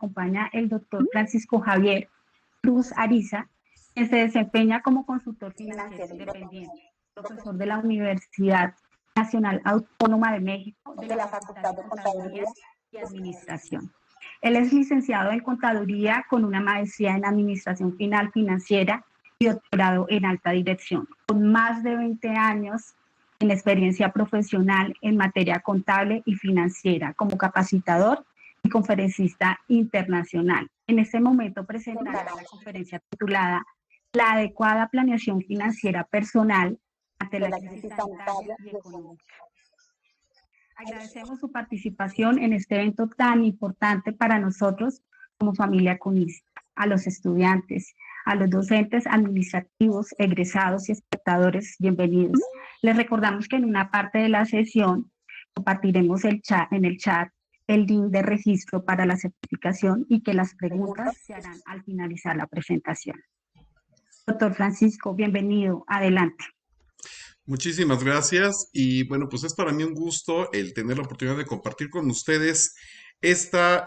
acompaña el doctor Francisco Javier Cruz Ariza, quien se desempeña como consultor financiero independiente, profesor de la Universidad Nacional Autónoma de México, de la Facultad de Contaduría y Administración. Él es licenciado en Contaduría con una maestría en Administración Financiera y doctorado en Alta Dirección, con más de 20 años en experiencia profesional en materia contable y financiera como capacitador y conferencista internacional. En este momento presentará la conferencia titulada La adecuada planeación financiera personal ante la crisis sanitaria y económica. Agradecemos su participación en este evento tan importante para nosotros como familia CUNIS, a los estudiantes, a los docentes administrativos, egresados y espectadores, bienvenidos. Les recordamos que en una parte de la sesión compartiremos en el chat el link de registro para la certificación y que las preguntas se harán al finalizar la presentación. Doctor Francisco, bienvenido, adelante. Muchísimas gracias y bueno, pues es para mí un gusto el tener la oportunidad de compartir con ustedes esta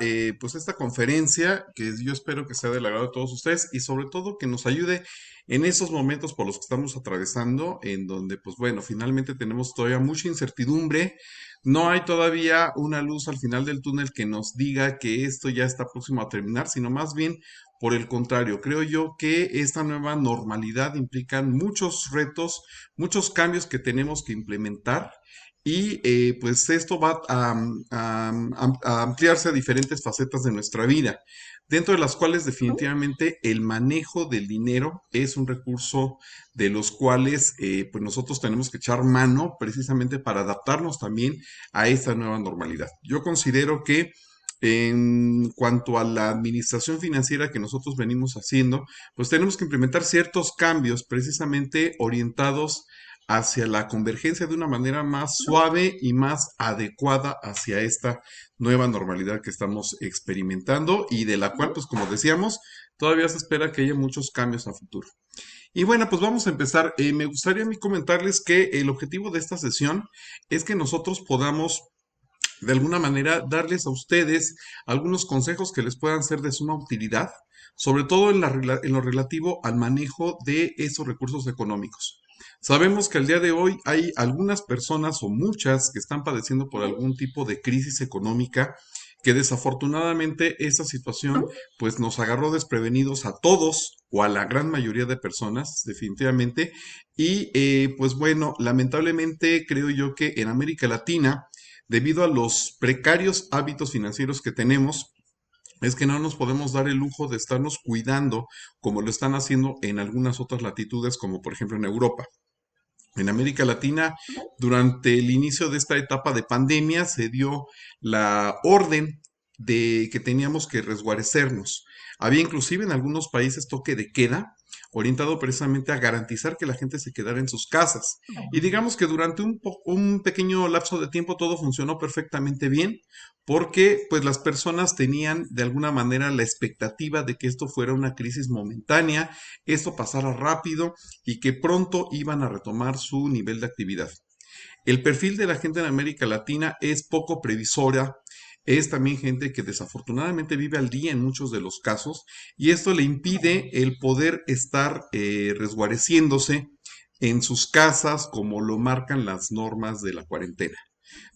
conferencia que yo espero que sea del agrado de todos ustedes y sobre todo que nos ayude en esos momentos por los que estamos atravesando, en donde pues bueno, finalmente tenemos todavía mucha incertidumbre, no hay todavía una luz al final del túnel que nos diga que esto ya está próximo a terminar, sino más bien por el contrario, creo yo que esta nueva normalidad implica muchos retos, muchos cambios que tenemos que implementar y pues esto va a ampliarse a diferentes facetas de nuestra vida, dentro de las cuales definitivamente el manejo del dinero es un recurso de los cuales pues nosotros tenemos que echar mano precisamente para adaptarnos también a esta nueva normalidad. Yo considero que en cuanto a la administración financiera que nosotros venimos haciendo, pues tenemos que implementar ciertos cambios precisamente orientados hacia la convergencia de una manera más suave y más adecuada hacia esta nueva normalidad que estamos experimentando y de la cual, pues como decíamos, todavía se espera que haya muchos cambios a futuro. Y bueno, pues vamos a empezar. Me gustaría a mí comentarles que el objetivo de esta sesión es que nosotros podamos de alguna manera darles a ustedes algunos consejos que les puedan ser de suma utilidad, sobre todo en lo relativo al manejo de esos recursos económicos. Sabemos que al día de hoy hay algunas personas o muchas que están padeciendo por algún tipo de crisis económica que desafortunadamente esa situación pues nos agarró desprevenidos a todos o a la gran mayoría de personas definitivamente y pues bueno, lamentablemente creo yo que en América Latina debido a los precarios hábitos financieros que tenemos, es que no nos podemos dar el lujo de estarnos cuidando como lo están haciendo en algunas otras latitudes, como por ejemplo en Europa. En América Latina, durante el inicio de esta etapa de pandemia, se dio la orden de que teníamos que resguarecernos. Había inclusive en algunos países toque de queda, orientado precisamente a garantizar que la gente se quedara en sus casas. Y digamos que durante un pequeño lapso de tiempo todo funcionó perfectamente bien, porque pues las personas tenían de alguna manera la expectativa de que esto fuera una crisis momentánea, esto pasara rápido y que pronto iban a retomar su nivel de actividad. El perfil de la gente en América Latina es poco previsora, es también gente que desafortunadamente vive al día en muchos de los casos y esto le impide el poder estar resguareciéndose en sus casas como lo marcan las normas de la cuarentena.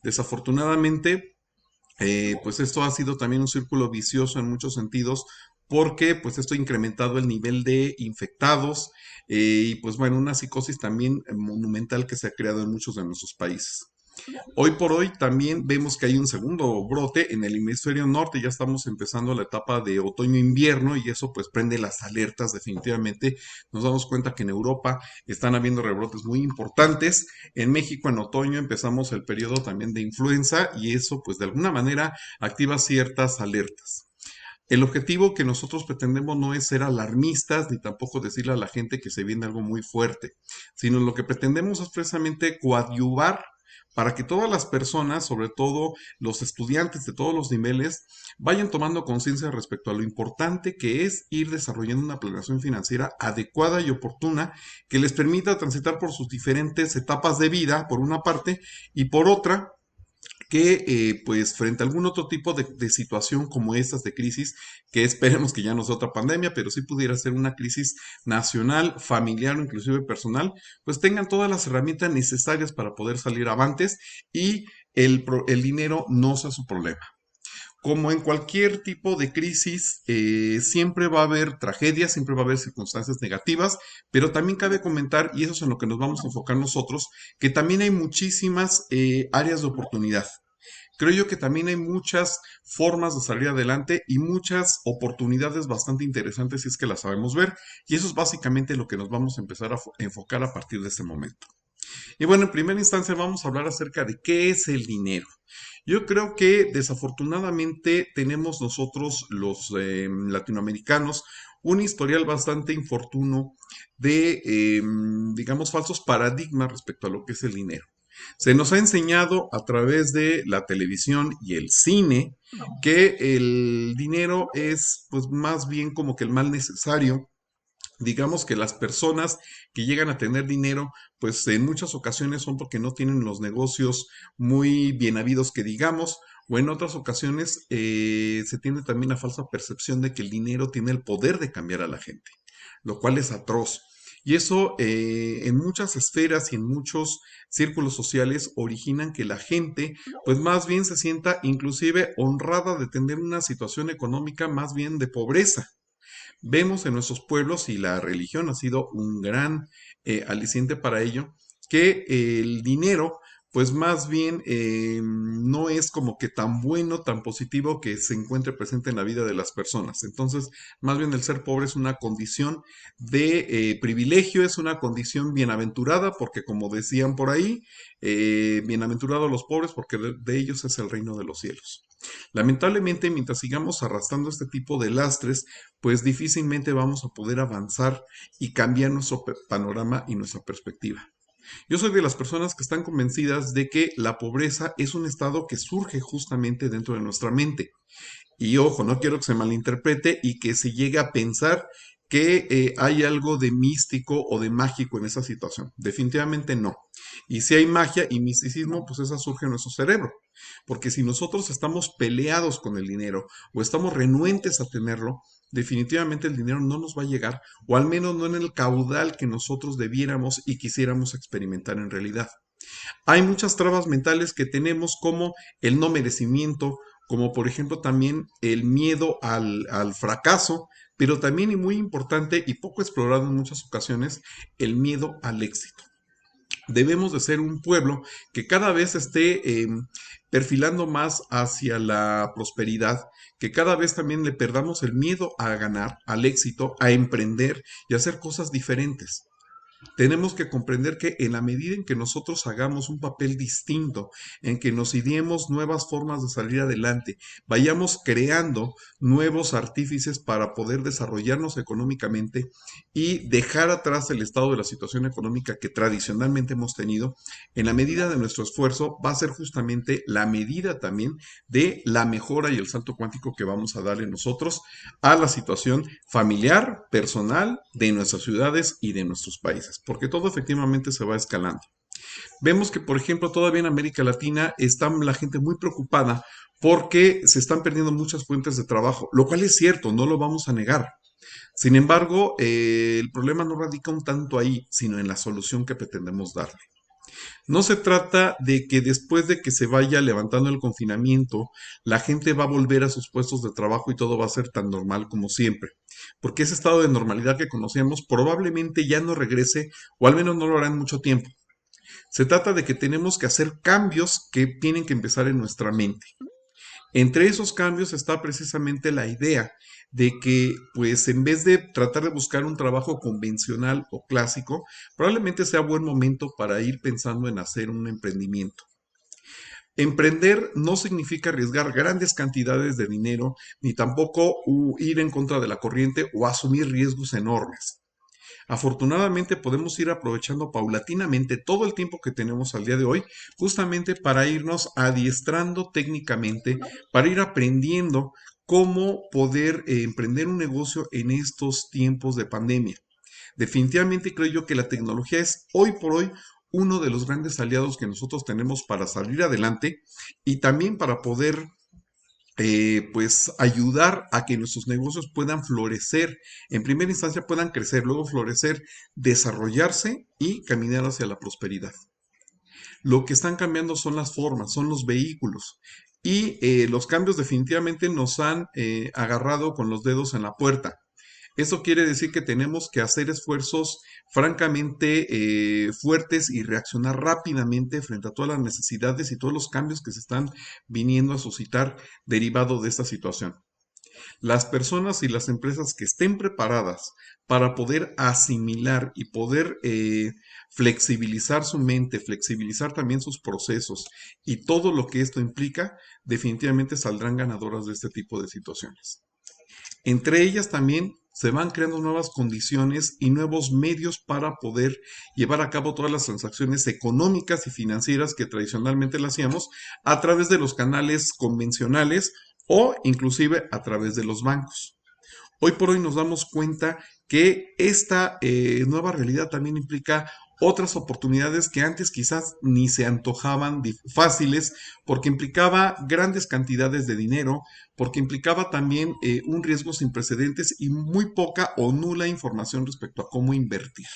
Desafortunadamente, pues esto ha sido también un círculo vicioso en muchos sentidos porque pues esto ha incrementado el nivel de infectados y pues bueno, una psicosis también monumental que se ha creado en muchos de nuestros países. Hoy por hoy también vemos que hay un segundo brote en el hemisferio norte, ya estamos empezando la etapa de otoño-invierno y eso pues prende las alertas definitivamente. Nos damos cuenta que en Europa están habiendo rebrotes muy importantes. En México en otoño empezamos el periodo también de influenza y eso pues de alguna manera activa ciertas alertas. El objetivo que nosotros pretendemos no es ser alarmistas ni tampoco decirle a la gente que se viene algo muy fuerte, sino lo que pretendemos es precisamente coadyuvar para que todas las personas, sobre todo los estudiantes de todos los niveles, vayan tomando conciencia respecto a lo importante que es ir desarrollando una planeación financiera adecuada y oportuna que les permita transitar por sus diferentes etapas de vida, por una parte, y por otra, que pues frente a algún otro tipo de situación como estas de crisis, que esperemos que ya no sea otra pandemia, pero sí pudiera ser una crisis nacional, familiar o inclusive personal, pues tengan todas las herramientas necesarias para poder salir avantes y el dinero no sea su problema. Como en cualquier tipo de crisis, siempre va a haber tragedias, siempre va a haber circunstancias negativas, pero también cabe comentar, y eso es en lo que nos vamos a enfocar nosotros, que también hay muchísimas áreas de oportunidad. Creo yo que también hay muchas formas de salir adelante y muchas oportunidades bastante interesantes si es que las sabemos ver, y eso es básicamente lo que nos vamos a empezar a enfocar a partir de este momento. Y bueno, en primera instancia vamos a hablar acerca de qué es el dinero. Yo creo que desafortunadamente tenemos nosotros los latinoamericanos un historial bastante infortuno de, digamos, falsos paradigmas respecto a lo que es el dinero. Se nos ha enseñado a través de la televisión y el cine que el dinero es pues más bien como que el mal necesario. Digamos que las personas que llegan a tener dinero, pues en muchas ocasiones son porque no tienen los negocios muy bien habidos que digamos, o en otras ocasiones se tiene también la falsa percepción de que el dinero tiene el poder de cambiar a la gente, lo cual es atroz. Y eso en muchas esferas y en muchos círculos sociales originan que la gente pues más bien se sienta inclusive honrada de tener una situación económica más bien de pobreza. Vemos en nuestros pueblos, y la religión ha sido un gran aliciente para ello, que el dinero, pues más bien no es como que tan bueno, tan positivo que se encuentre presente en la vida de las personas. Entonces, más bien el ser pobre es una condición de privilegio, es una condición bienaventurada, porque como decían por ahí, bienaventurados los pobres, porque de ellos es el reino de los cielos. Lamentablemente, mientras sigamos arrastrando este tipo de lastres, pues difícilmente vamos a poder avanzar y cambiar nuestro panorama y nuestra perspectiva. Yo soy de las personas que están convencidas de que la pobreza es un estado que surge justamente dentro de nuestra mente. Y ojo, no quiero que se malinterprete y que se llegue a pensar que hay algo de místico o de mágico en esa situación. Definitivamente no. Y si hay magia y misticismo, pues esa surge en nuestro cerebro. Porque si nosotros estamos peleados con el dinero o estamos renuentes a tenerlo, definitivamente el dinero no nos va a llegar, o al menos no en el caudal que nosotros debiéramos y quisiéramos experimentar en realidad. Hay muchas trabas mentales que tenemos como el no merecimiento, como por ejemplo también el miedo al fracaso, pero también y muy importante y poco explorado en muchas ocasiones, el miedo al éxito. Debemos de ser un pueblo que cada vez esté perfilando más hacia la prosperidad, que cada vez también le perdamos el miedo a ganar, al éxito, a emprender y a hacer cosas diferentes. Tenemos que comprender que en la medida en que nosotros hagamos un papel distinto, en que nos ideemos nuevas formas de salir adelante, vayamos creando nuevos artífices para poder desarrollarnos económicamente y dejar atrás el estado de la situación económica que tradicionalmente hemos tenido, en la medida de nuestro esfuerzo va a ser justamente la medida también de la mejora y el salto cuántico que vamos a darle nosotros a la situación familiar, personal de nuestras ciudades y de nuestros países, porque todo efectivamente se va escalando. Vemos que, por ejemplo, todavía en América Latina está la gente muy preocupada porque se están perdiendo muchas fuentes de trabajo, lo cual es cierto, no lo vamos a negar. Sin embargo, el problema no radica un tanto ahí, sino en la solución que pretendemos darle. No se trata de que después de que se vaya levantando el confinamiento, la gente va a volver a sus puestos de trabajo y todo va a ser tan normal como siempre, porque ese estado de normalidad que conocemos probablemente ya no regrese, o al menos no lo hará en mucho tiempo. Se trata de que tenemos que hacer cambios que tienen que empezar en nuestra mente. Entre esos cambios está precisamente la idea de que, pues, en vez de tratar de buscar un trabajo convencional o clásico, probablemente sea buen momento para ir pensando en hacer un emprendimiento. Emprender no significa arriesgar grandes cantidades de dinero, ni tampoco ir en contra de la corriente o asumir riesgos enormes. Afortunadamente podemos ir aprovechando paulatinamente todo el tiempo que tenemos al día de hoy, justamente para irnos adiestrando técnicamente, para ir aprendiendo cómo poder emprender un negocio en estos tiempos de pandemia. Definitivamente creo yo que la tecnología es hoy por hoy uno de los grandes aliados que nosotros tenemos para salir adelante y también para poder pues ayudar a que nuestros negocios puedan florecer, en primera instancia puedan crecer, luego florecer, desarrollarse y caminar hacia la prosperidad. Lo que están cambiando son las formas, son los vehículos. Y los cambios definitivamente nos han agarrado con los dedos en la puerta. Eso quiere decir que tenemos que hacer esfuerzos francamente fuertes y reaccionar rápidamente frente a todas las necesidades y todos los cambios que se están viniendo a suscitar derivado de esta situación. Las personas y las empresas que estén preparadas para poder asimilar y poder flexibilizar su mente, flexibilizar también sus procesos y todo lo que esto implica, definitivamente saldrán ganadoras de este tipo de situaciones. Entre ellas también se van creando nuevas condiciones y nuevos medios para poder llevar a cabo todas las transacciones económicas y financieras que tradicionalmente las hacíamos a través de los canales convencionales o inclusive a través de los bancos. Hoy por hoy nos damos cuenta que esta nueva realidad también implica otras oportunidades que antes quizás ni se antojaban fáciles porque implicaba grandes cantidades de dinero, porque implicaba también un riesgo sin precedentes y muy poca o nula información respecto a cómo invertir.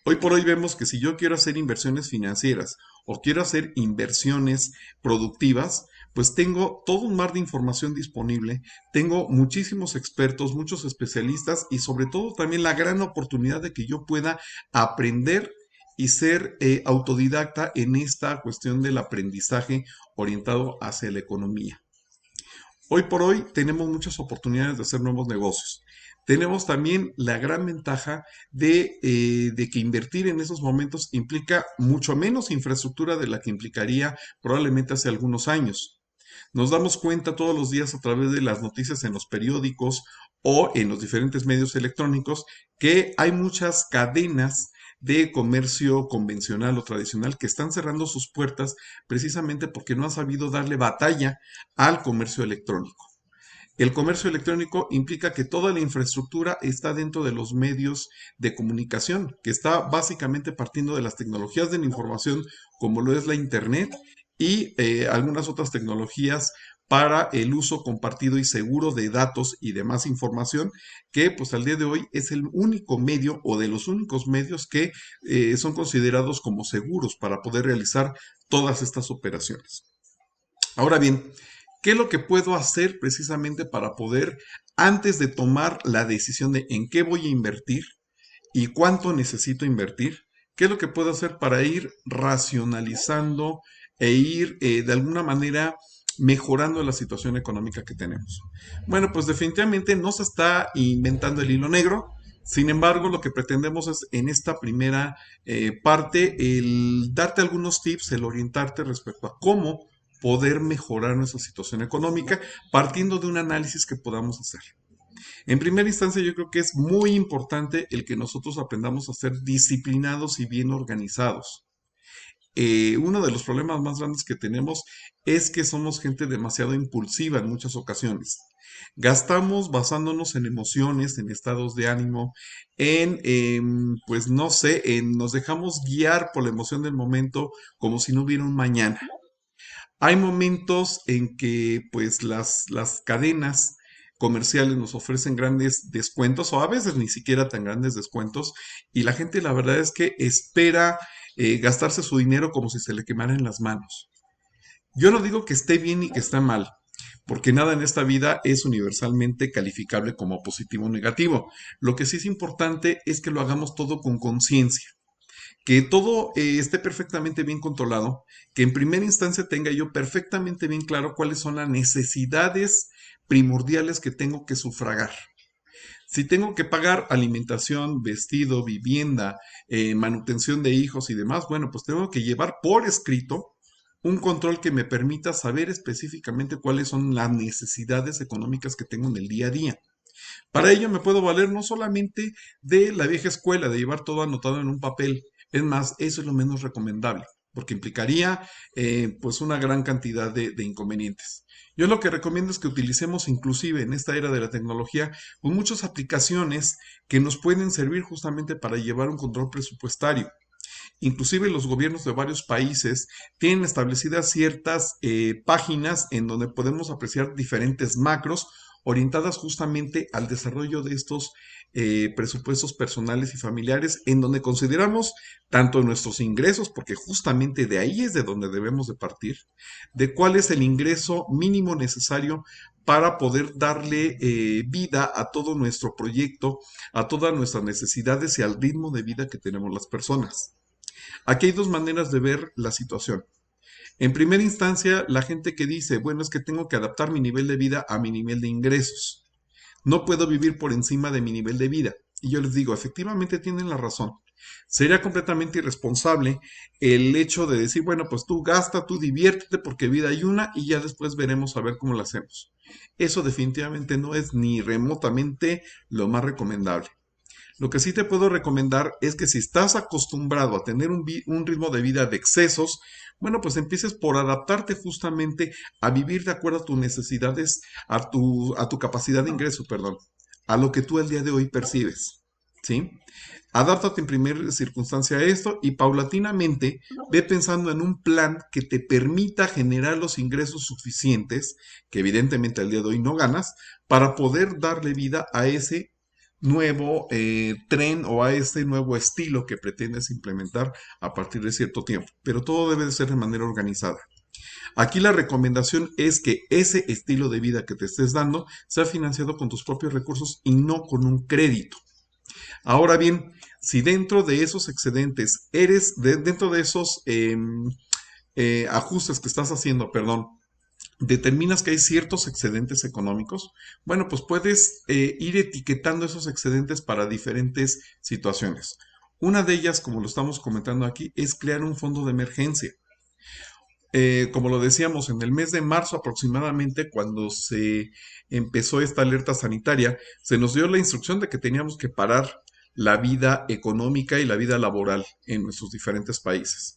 Hoy por hoy vemos que si yo quiero hacer inversiones financieras o quiero hacer inversiones productivas, pues tengo todo un mar de información disponible, tengo muchísimos expertos, muchos especialistas y sobre todo también la gran oportunidad de que yo pueda aprender y ser autodidacta en esta cuestión del aprendizaje orientado hacia la economía. Hoy por hoy tenemos muchas oportunidades de hacer nuevos negocios. Tenemos también la gran ventaja de que invertir en esos momentos implica mucho menos infraestructura de la que implicaría probablemente hace algunos años. Nos damos cuenta todos los días a través de las noticias en los periódicos o en los diferentes medios electrónicos que hay muchas cadenas de comercio convencional o tradicional que están cerrando sus puertas precisamente porque no han sabido darle batalla al comercio electrónico. El comercio electrónico implica que toda la infraestructura está dentro de los medios de comunicación, que está básicamente partiendo de las tecnologías de la información como lo es la Internet y algunas otras tecnologías para el uso compartido y seguro de datos y demás información, que pues al día de hoy es el único medio o de los únicos medios que son considerados como seguros para poder realizar todas estas operaciones. Ahora bien, ¿qué es lo que puedo hacer precisamente para poder, antes de tomar la decisión de en qué voy a invertir y cuánto necesito invertir, qué es lo que puedo hacer para ir racionalizando e ir de alguna manera mejorando la situación económica que tenemos? Bueno, pues definitivamente no se está inventando el hilo negro. Sin embargo, lo que pretendemos es en esta primera parte el darte algunos tips, el orientarte respecto a cómo poder mejorar nuestra situación económica partiendo de un análisis que podamos hacer. En primera instancia, yo creo que es muy importante el que nosotros aprendamos a ser disciplinados y bien organizados. Uno de los problemas más grandes que tenemos es que somos gente demasiado impulsiva en muchas ocasiones. Gastamos basándonos en emociones, en estados de ánimo, pues no sé, nos dejamos guiar por la emoción del momento como si no hubiera un mañana. Hay momentos en que pues las cadenas comerciales nos ofrecen grandes descuentos o a veces ni siquiera tan grandes descuentos y la gente la verdad es que espera gastarse su dinero como si se le quemaran las manos. Yo no digo que esté bien ni que esté mal, porque nada en esta vida es universalmente calificable como positivo o negativo. Lo que sí es importante es que lo hagamos todo con conciencia, que todo esté perfectamente bien controlado, que en primera instancia tenga yo perfectamente bien claro cuáles son las necesidades primordiales que tengo que sufragar. Si tengo que pagar alimentación, vestido, vivienda, manutención de hijos y demás, bueno, pues tengo que llevar por escrito un control que me permita saber específicamente cuáles son las necesidades económicas que tengo en el día a día. Para ello me puedo valer no solamente de la vieja escuela, de llevar todo anotado en un papel. Es más, eso es lo menos recomendable, porque implicaría pues una gran cantidad de inconvenientes. Yo lo que recomiendo es que utilicemos inclusive en esta era de la tecnología pues muchas aplicaciones que nos pueden servir justamente para llevar un control presupuestario. Inclusive los gobiernos de varios países tienen establecidas ciertas páginas en donde podemos apreciar diferentes macros orientadas justamente al desarrollo de estos presupuestos personales y familiares, en donde consideramos tanto nuestros ingresos, porque justamente de ahí es de donde debemos de partir, de cuál es el ingreso mínimo necesario para poder darle vida a todo nuestro proyecto, a todas nuestras necesidades y al ritmo de vida que tenemos las personas. Aquí hay dos maneras de ver la situación. En primera instancia, la gente que dice, bueno, es que tengo que adaptar mi nivel de vida a mi nivel de ingresos. No puedo vivir por encima de mi nivel de vida. Y yo les digo, efectivamente tienen la razón. Sería completamente irresponsable el hecho de decir, bueno, pues tú gasta, tú diviértete porque vida hay una y ya después veremos a ver cómo lo hacemos. Eso definitivamente no es ni remotamente lo más recomendable. Lo que sí te puedo recomendar es que si estás acostumbrado a tener un ritmo de vida de excesos, bueno, pues empieces por adaptarte justamente a vivir de acuerdo a tus necesidades, a tu capacidad de ingreso, perdón, a lo que tú el día de hoy percibes, ¿sí? Adáptate en primera circunstancia a esto y paulatinamente ve pensando en un plan que te permita generar los ingresos suficientes, que evidentemente al día de hoy no ganas, para poder darle vida a ese nuevo tren o a este nuevo estilo que pretendes implementar a partir de cierto tiempo. Pero todo debe de ser de manera organizada. Aquí la recomendación es que ese estilo de vida que te estés dando sea financiado con tus propios recursos y no con un crédito. Ahora bien, si dentro de esos excedentes dentro de esos ajustes que estás haciendo, perdón, determinas que hay ciertos excedentes económicos, bueno, pues puedes ir etiquetando esos excedentes para diferentes situaciones. Una de ellas, como lo estamos comentando aquí, es crear un fondo de emergencia. Como lo decíamos, en el mes de marzo aproximadamente, cuando se empezó esta alerta sanitaria, se nos dio la instrucción de que teníamos que parar la vida económica y la vida laboral en nuestros diferentes países.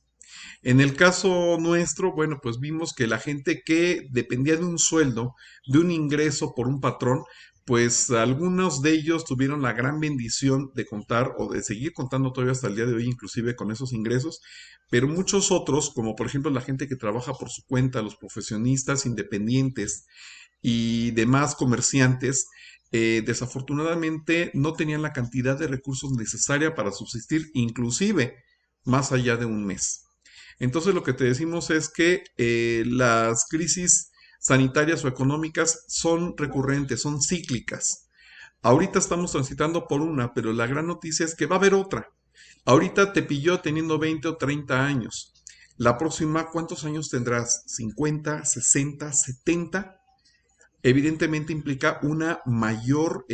En el caso nuestro, bueno, pues vimos que la gente que dependía de un sueldo, de un ingreso por un patrón, pues algunos de ellos tuvieron la gran bendición de contar o de seguir contando todavía hasta el día de hoy, inclusive con esos ingresos, pero muchos otros, como por ejemplo la gente que trabaja por su cuenta, los profesionistas independientes y demás comerciantes, desafortunadamente no tenían la cantidad de recursos necesaria para subsistir, inclusive más allá de un mes. Entonces lo que te decimos es que las crisis sanitarias o económicas son recurrentes, son cíclicas. Ahorita estamos transitando por una, pero la gran noticia es que va a haber otra. Ahorita te pilló teniendo 20 o 30 años. La próxima, ¿cuántos años tendrás? ¿50, 60, 70? Evidentemente implica una mayor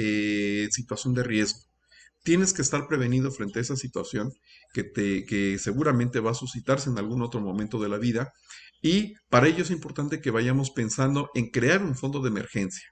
situación de riesgo. Tienes que estar prevenido frente a esa situación que seguramente va a suscitarse en algún otro momento de la vida y para ello es importante que vayamos pensando en crear un fondo de emergencia.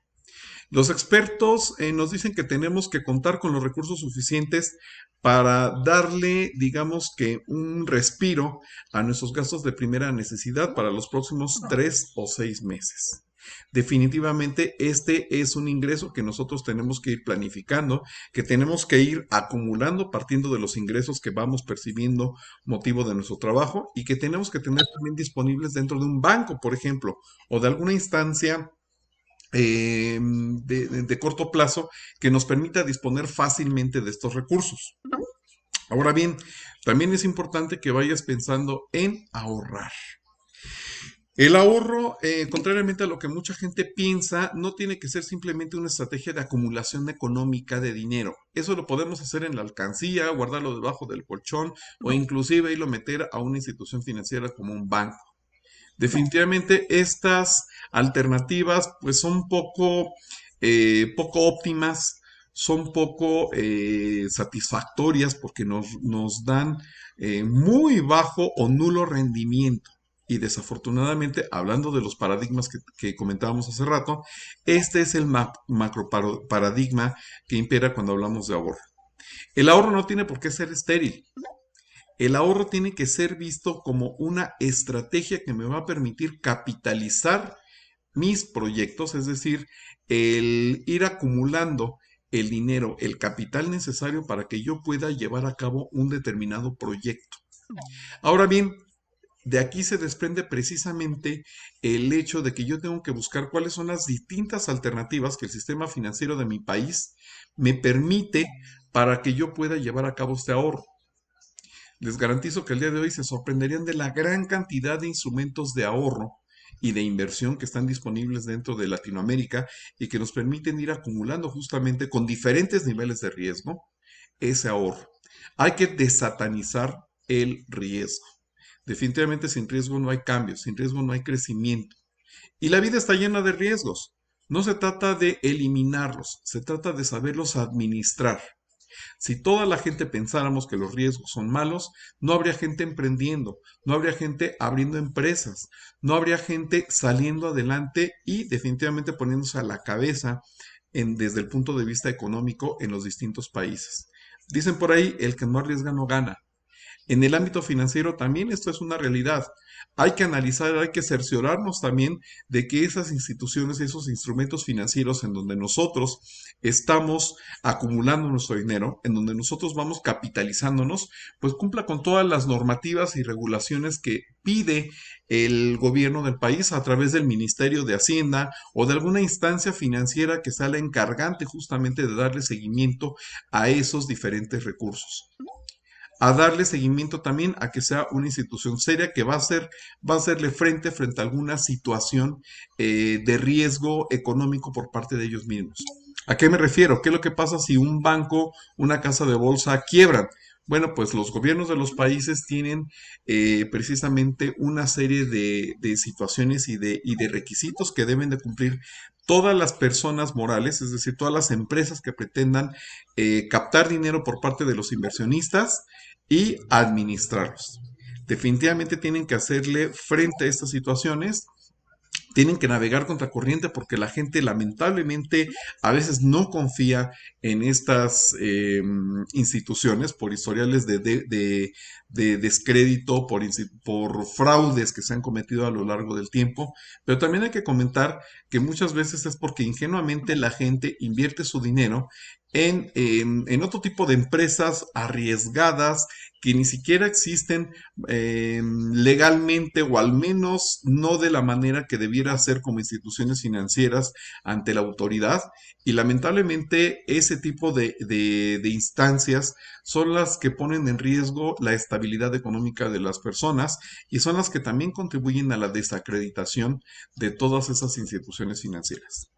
Los expertos nos dicen que tenemos que contar con los recursos suficientes para darle, digamos que, un respiro a nuestros gastos de primera necesidad para los próximos 3 o 6 meses. Definitivamente este es un ingreso que nosotros tenemos que ir planificando, que tenemos que ir acumulando partiendo de los ingresos que vamos percibiendo motivo de nuestro trabajo y que tenemos que tener también disponibles dentro de un banco, por ejemplo, o de alguna instancia de corto plazo que nos permita disponer fácilmente de estos recursos. Ahora bien, también es importante que vayas pensando en ahorrar. El ahorro, contrariamente a lo que mucha gente piensa, no tiene que ser simplemente una estrategia de acumulación económica de dinero. Eso lo podemos hacer en la alcancía, guardarlo debajo del colchón o inclusive irlo meter a una institución financiera como un banco. Definitivamente estas alternativas pues son poco óptimas, son poco satisfactorias porque nos dan muy bajo o nulo rendimiento. Y desafortunadamente, hablando de los paradigmas que comentábamos hace rato, este es el macro paradigma que impera cuando hablamos de ahorro. El ahorro no tiene por qué ser estéril. El ahorro tiene que ser visto como una estrategia que me va a permitir capitalizar mis proyectos, es decir, el ir acumulando el dinero, el capital necesario para que yo pueda llevar a cabo un determinado proyecto. Ahora bien, de aquí se desprende precisamente el hecho de que yo tengo que buscar cuáles son las distintas alternativas que el sistema financiero de mi país me permite para que yo pueda llevar a cabo este ahorro. Les garantizo que el día de hoy se sorprenderían de la gran cantidad de instrumentos de ahorro y de inversión que están disponibles dentro de Latinoamérica y que nos permiten ir acumulando justamente con diferentes niveles de riesgo ese ahorro. Hay que desatanizar el riesgo. Definitivamente sin riesgo no hay cambio, sin riesgo no hay crecimiento. Y la vida está llena de riesgos. No se trata de eliminarlos, se trata de saberlos administrar. Si toda la gente pensáramos que los riesgos son malos, no habría gente emprendiendo, no habría gente abriendo empresas, no habría gente saliendo adelante y definitivamente poniéndose a la cabeza desde el punto de vista económico en los distintos países. Dicen por ahí, el que no arriesga no gana. En el ámbito financiero también esto es una realidad. Hay que analizar, hay que cerciorarnos también de que esas instituciones, esos instrumentos financieros en donde nosotros estamos acumulando nuestro dinero, en donde nosotros vamos capitalizándonos, pues cumpla con todas las normativas y regulaciones que pide el gobierno del país a través del Ministerio de Hacienda o de alguna instancia financiera que sea la encargante justamente de darle seguimiento a esos diferentes recursos, a darle seguimiento también a que sea una institución seria que va a hacerle frente a alguna situación de riesgo económico por parte de ellos mismos. ¿A qué me refiero? ¿Qué es lo que pasa si un banco, una casa de bolsa quiebran? Bueno, pues los gobiernos de los países tienen precisamente una serie de situaciones y de requisitos que deben de cumplir todas las personas morales, es decir, todas las empresas que pretendan captar dinero por parte de los inversionistas y administrarlos. Definitivamente tienen que hacerle frente a estas situaciones, tienen que navegar contra corriente porque la gente lamentablemente a veces no confía en estas instituciones por historiales de descrédito, por fraudes que se han cometido a lo largo del tiempo, pero también hay que comentar que muchas veces es porque ingenuamente la gente invierte su dinero en otro tipo de empresas arriesgadas que ni siquiera existen legalmente o al menos no de la manera que debiera ser como instituciones financieras ante la autoridad, y lamentablemente ese tipo de instancias son las que ponen en riesgo la estabilidad económica de las personas y son las que también contribuyen a la desacreditación de todas esas instituciones financieras.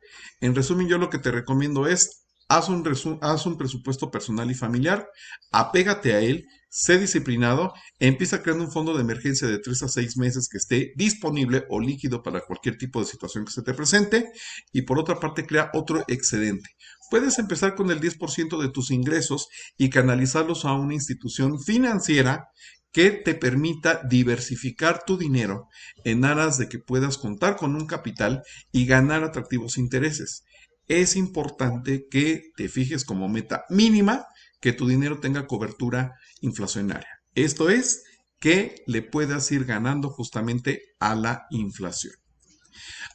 En resumen, yo lo que te recomiendo es haz un presupuesto personal y familiar, apégate a él, sé disciplinado, empieza creando un fondo de emergencia de 3 a 6 meses que esté disponible o líquido para cualquier tipo de situación que se te presente, y por otra parte crea otro excedente. Puedes empezar con el 10% de tus ingresos y canalizarlos a una institución financiera que te permita diversificar tu dinero en aras de que puedas contar con un capital y ganar atractivos intereses. Es importante que te fijes como meta mínima que tu dinero tenga cobertura inflacionaria. Esto es, que le puedas ir ganando justamente a la inflación.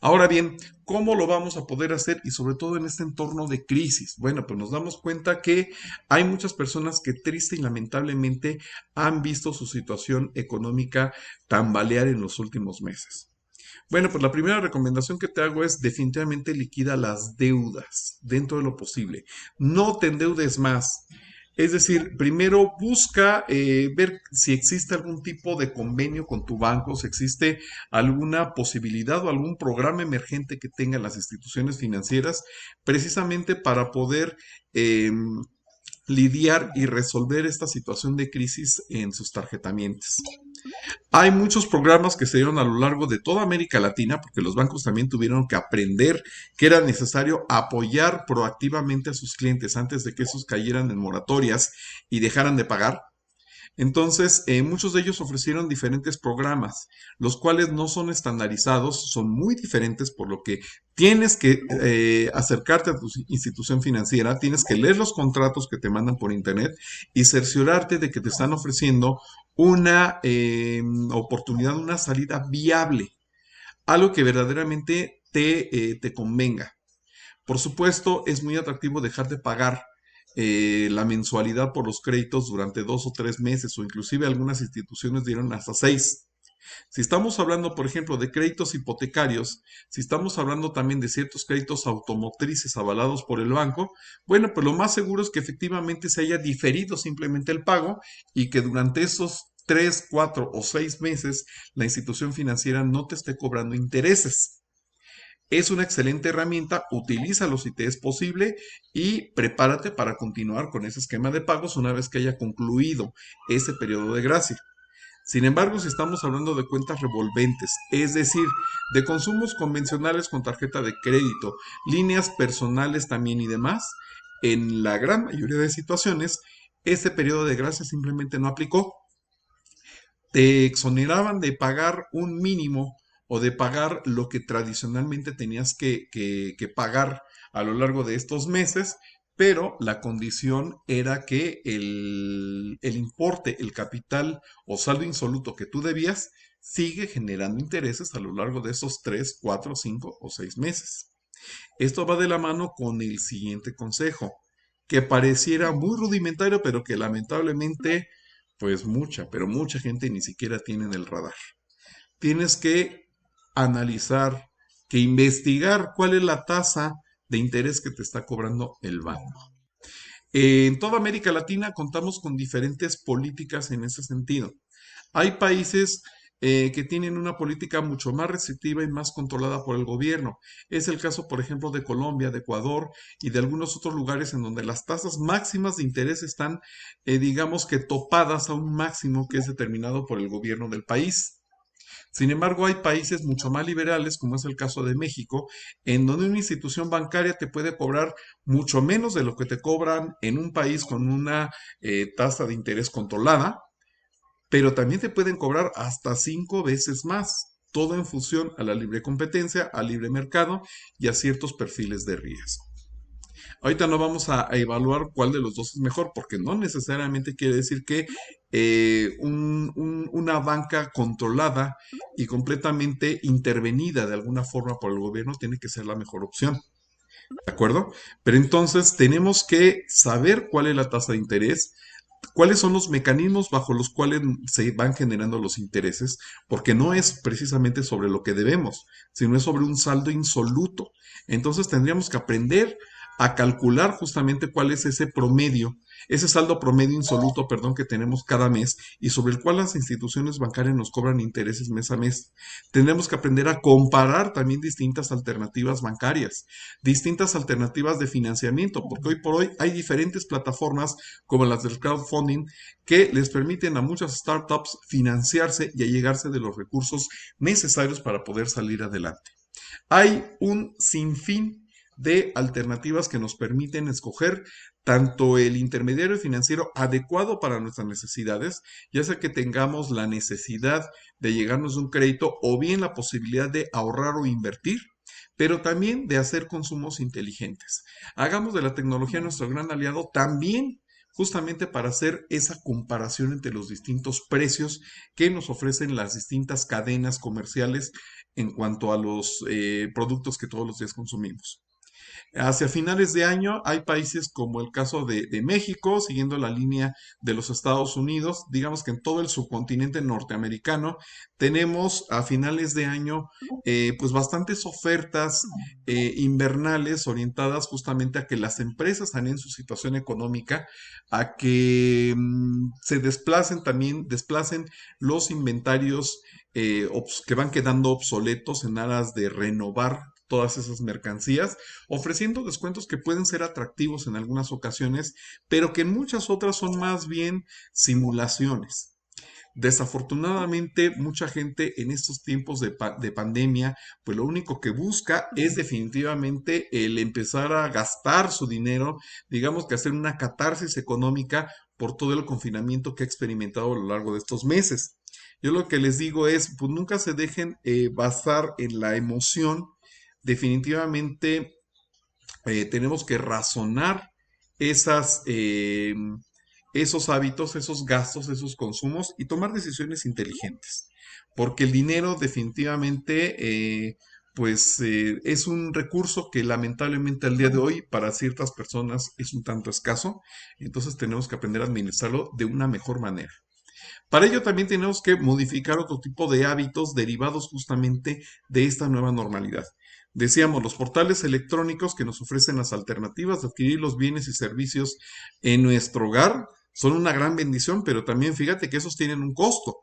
Ahora bien, ¿cómo lo vamos a poder hacer y sobre todo en este entorno de crisis? Bueno, pues nos damos cuenta que hay muchas personas que triste y lamentablemente han visto su situación económica tambalear en los últimos meses. Bueno, pues la primera recomendación que te hago es definitivamente liquida las deudas dentro de lo posible. No te endeudes más. Es decir, primero busca ver si existe algún tipo de convenio con tu banco, si existe alguna posibilidad o algún programa emergente que tengan las instituciones financieras, precisamente para poder lidiar y resolver esta situación de crisis en sus tarjetamientos. Hay muchos programas que se dieron a lo largo de toda América Latina, porque los bancos también tuvieron que aprender que era necesario apoyar proactivamente a sus clientes antes de que esos cayeran en moratorias y dejaran de pagar. Entonces, muchos de ellos ofrecieron diferentes programas, los cuales no son estandarizados, son muy diferentes, por lo que tienes que acercarte a tu institución financiera, tienes que leer los contratos que te mandan por internet y cerciorarte de que te están ofreciendo una oportunidad, una salida viable, algo que verdaderamente te convenga. Por supuesto, es muy atractivo dejar de pagar la mensualidad por los créditos durante 2 o 3 meses, o inclusive algunas instituciones dieron hasta 6. Si estamos hablando, por ejemplo, de créditos hipotecarios, si estamos hablando también de ciertos créditos automotrices avalados por el banco, bueno, pues lo más seguro es que efectivamente se haya diferido simplemente el pago y que durante esos 3, 4 o 6 meses la institución financiera no te esté cobrando intereses. Es una excelente herramienta, utilízalo si te es posible y prepárate para continuar con ese esquema de pagos una vez que haya concluido ese periodo de gracia. Sin embargo, si estamos hablando de cuentas revolventes, es decir, de consumos convencionales con tarjeta de crédito, líneas personales también y demás, en la gran mayoría de situaciones, ese periodo de gracia simplemente no aplicó. Te exoneraban de pagar un mínimo o de pagar lo que tradicionalmente tenías que pagar a lo largo de estos meses, pero la condición era que el importe, el capital o saldo insoluto que tú debías sigue generando intereses a lo largo de esos 3, 4, 5 o 6 meses. Esto va de la mano con el siguiente consejo, que pareciera muy rudimentario, pero que lamentablemente, pues mucha, pero mucha gente ni siquiera tiene en el radar. Tienes que analizar, que investigar cuál es la tasa de interés que te está cobrando el banco. En toda América Latina contamos con diferentes políticas en ese sentido. Hay países que tienen una política mucho más restrictiva y más controlada por el gobierno. Es el caso, por ejemplo, de Colombia, de Ecuador y de algunos otros lugares en donde las tasas máximas de interés están, digamos que topadas a un máximo que es determinado por el gobierno del país. Sin embargo, hay países mucho más liberales, como es el caso de México, en donde una institución bancaria te puede cobrar mucho menos de lo que te cobran en un país con una tasa de interés controlada, pero también te pueden cobrar hasta 5 veces más, todo en función a la libre competencia, al libre mercado y a ciertos perfiles de riesgo. Ahorita no vamos a evaluar cuál de los dos es mejor, porque no necesariamente quiere decir que una banca controlada y completamente intervenida de alguna forma por el gobierno tiene que ser la mejor opción. ¿De acuerdo? Pero entonces tenemos que saber cuál es la tasa de interés, cuáles son los mecanismos bajo los cuales se van generando los intereses, porque no es precisamente sobre lo que debemos, sino es sobre un saldo insoluto. Entonces tendríamos que aprender a calcular justamente cuál es ese promedio, ese saldo promedio insoluto, perdón, que tenemos cada mes y sobre el cual las instituciones bancarias nos cobran intereses mes a mes. Tendremos que aprender a comparar también distintas alternativas bancarias, distintas alternativas de financiamiento, porque hoy por hoy hay diferentes plataformas como las del crowdfunding que les permiten a muchas startups financiarse y allegarse de los recursos necesarios para poder salir adelante. Hay un sinfín de alternativas que nos permiten escoger tanto el intermediario financiero adecuado para nuestras necesidades, ya sea que tengamos la necesidad de llegarnos de un crédito o bien la posibilidad de ahorrar o invertir, pero también de hacer consumos inteligentes. Hagamos de la tecnología nuestro gran aliado también justamente para hacer esa comparación entre los distintos precios que nos ofrecen las distintas cadenas comerciales en cuanto a los productos que todos los días consumimos. Hacia finales de año hay países como el caso de México, siguiendo la línea de los Estados Unidos, digamos que en todo el subcontinente norteamericano tenemos a finales de año pues bastantes ofertas invernales orientadas justamente a que las empresas también en su situación económica, a que se desplacen también, desplacen los inventarios que van quedando obsoletos en aras de renovar todas esas mercancías, ofreciendo descuentos que pueden ser atractivos en algunas ocasiones, pero que en muchas otras son más bien simulaciones. Desafortunadamente, mucha gente en estos tiempos de pandemia, pues lo único que busca es definitivamente el empezar a gastar su dinero, digamos que hacer una catarsis económica por todo el confinamiento que ha experimentado a lo largo de estos meses. Yo lo que les digo es, pues nunca se dejen basar en la emoción. Definitivamente tenemos que razonar esas, esos hábitos, esos gastos, esos consumos y tomar decisiones inteligentes. Porque el dinero definitivamente pues es un recurso que lamentablemente al día de hoy para ciertas personas es un tanto escaso, entonces tenemos que aprender a administrarlo de una mejor manera. Para ello también tenemos que modificar otro tipo de hábitos derivados justamente de esta nueva normalidad. Decíamos, los portales electrónicos que nos ofrecen las alternativas de adquirir los bienes y servicios en nuestro hogar son una gran bendición, pero también fíjate que esos tienen un costo.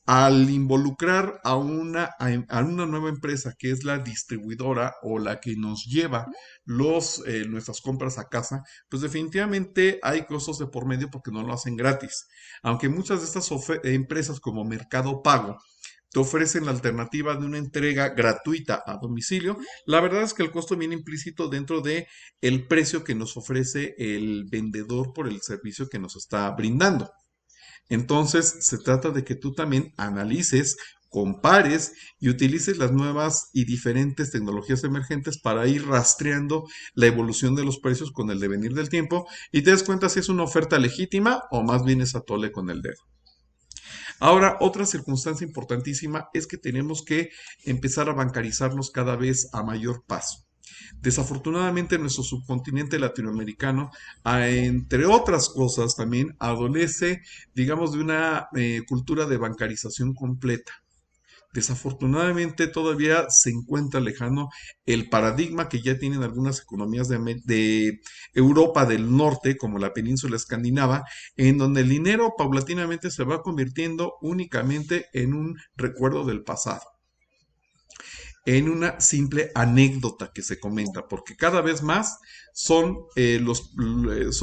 Al involucrar a una nueva empresa que es la distribuidora o la que nos lleva nuestras compras a casa, pues definitivamente hay costos de por medio porque no lo hacen gratis. Aunque muchas de estas empresas como Mercado Pago te ofrecen la alternativa de una entrega gratuita a domicilio, la verdad es que el costo viene implícito dentro de el precio que nos ofrece el vendedor por el servicio que nos está brindando. Entonces, se trata de que tú también analices, compares y utilices las nuevas y diferentes tecnologías emergentes para ir rastreando la evolución de los precios con el devenir del tiempo y te das cuenta si es una oferta legítima o más bien es a tole con el dedo. Ahora, otra circunstancia importantísima es que tenemos que empezar a bancarizarnos cada vez a mayor paso. Desafortunadamente, nuestro subcontinente latinoamericano, entre otras cosas, también adolece, digamos, de una cultura de bancarización completa. Desafortunadamente todavía se encuentra lejano el paradigma que ya tienen algunas economías de Europa del Norte, como la península escandinava, en donde el dinero paulatinamente se va convirtiendo únicamente en un recuerdo del pasado, en una simple anécdota que se comenta, porque cada vez más son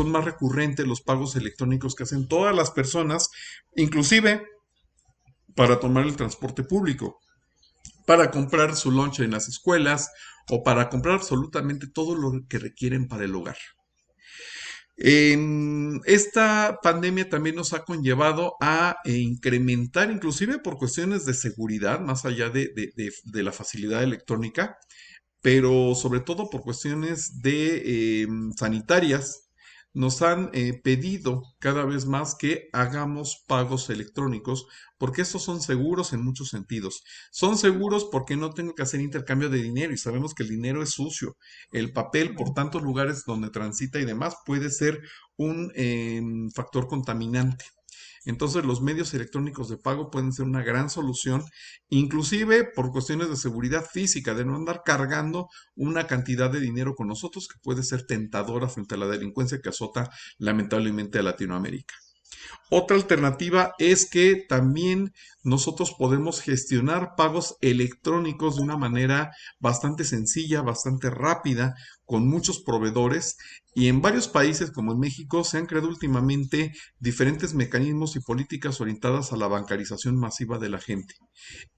más recurrentes los pagos electrónicos que hacen todas las personas, inclusive para tomar el transporte público, para comprar su lunch en las escuelas o para comprar absolutamente todo lo que requieren para el hogar. Esta pandemia también nos ha conllevado a incrementar, inclusive por cuestiones de seguridad, más allá de la facilidad electrónica, pero sobre todo por cuestiones sanitarias, nos han pedido cada vez más que hagamos pagos electrónicos, porque estos son seguros en muchos sentidos. Son seguros porque no tengo que hacer intercambio de dinero y sabemos que el dinero es sucio. El papel, por tantos lugares donde transita y demás, puede ser un factor contaminante. Entonces los medios electrónicos de pago pueden ser una gran solución, inclusive por cuestiones de seguridad física, de no andar cargando una cantidad de dinero con nosotros que puede ser tentadora frente a la delincuencia que azota lamentablemente a Latinoamérica. Otra alternativa es que también nosotros podemos gestionar pagos electrónicos de una manera bastante sencilla, bastante rápida, con muchos proveedores. Y en varios países, como en México, se han creado últimamente diferentes mecanismos y políticas orientadas a la bancarización masiva de la gente.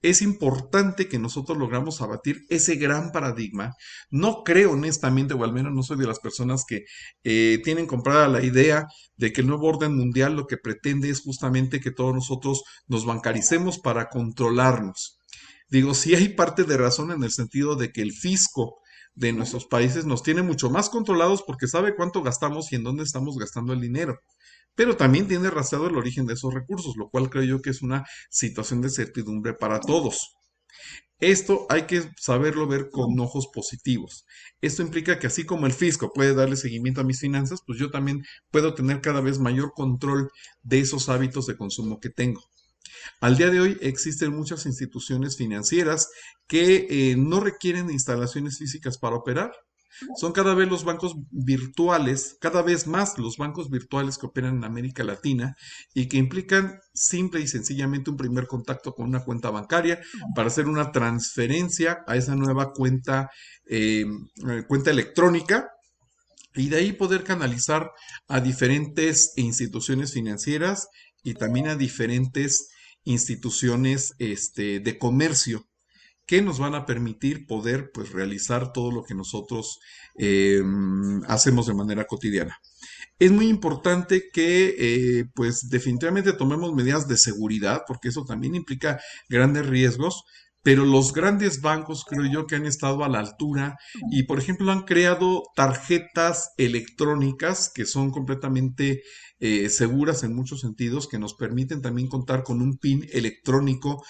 Es importante que nosotros logramos abatir ese gran paradigma. No creo honestamente, o al menos no soy de las personas que tienen comprada la idea de que el nuevo orden mundial lo que pretende es justamente que todos nosotros nos bancaricemos para controlarnos. Digo, sí hay parte de razón en el sentido de que el fisco de nuestros países nos tiene mucho más controlados porque sabe cuánto gastamos y en dónde estamos gastando el dinero. Pero también tiene rastreado el origen de esos recursos, lo cual creo yo que es una situación de certidumbre para todos. Esto hay que saberlo ver con ojos positivos. Esto implica que así como el fisco puede darle seguimiento a mis finanzas, pues yo también puedo tener cada vez mayor control de esos hábitos de consumo que tengo. Al día de hoy existen muchas instituciones financieras que no requieren instalaciones físicas para operar. Son cada vez los bancos virtuales, cada vez más los bancos virtuales que operan en América Latina y que implican simple y sencillamente un primer contacto con una cuenta bancaria para hacer una transferencia a esa nueva cuenta electrónica y de ahí poder canalizar a diferentes instituciones financieras y también a diferentes instituciones de comercio que nos van a permitir poder pues realizar todo lo que nosotros hacemos de manera cotidiana. Es muy importante que pues definitivamente tomemos medidas de seguridad porque eso también implica grandes riesgos, pero los grandes bancos creo yo que han estado a la altura y, por ejemplo, han creado tarjetas electrónicas que son completamente seguras en muchos sentidos, que nos permiten también contar con un PIN electrónico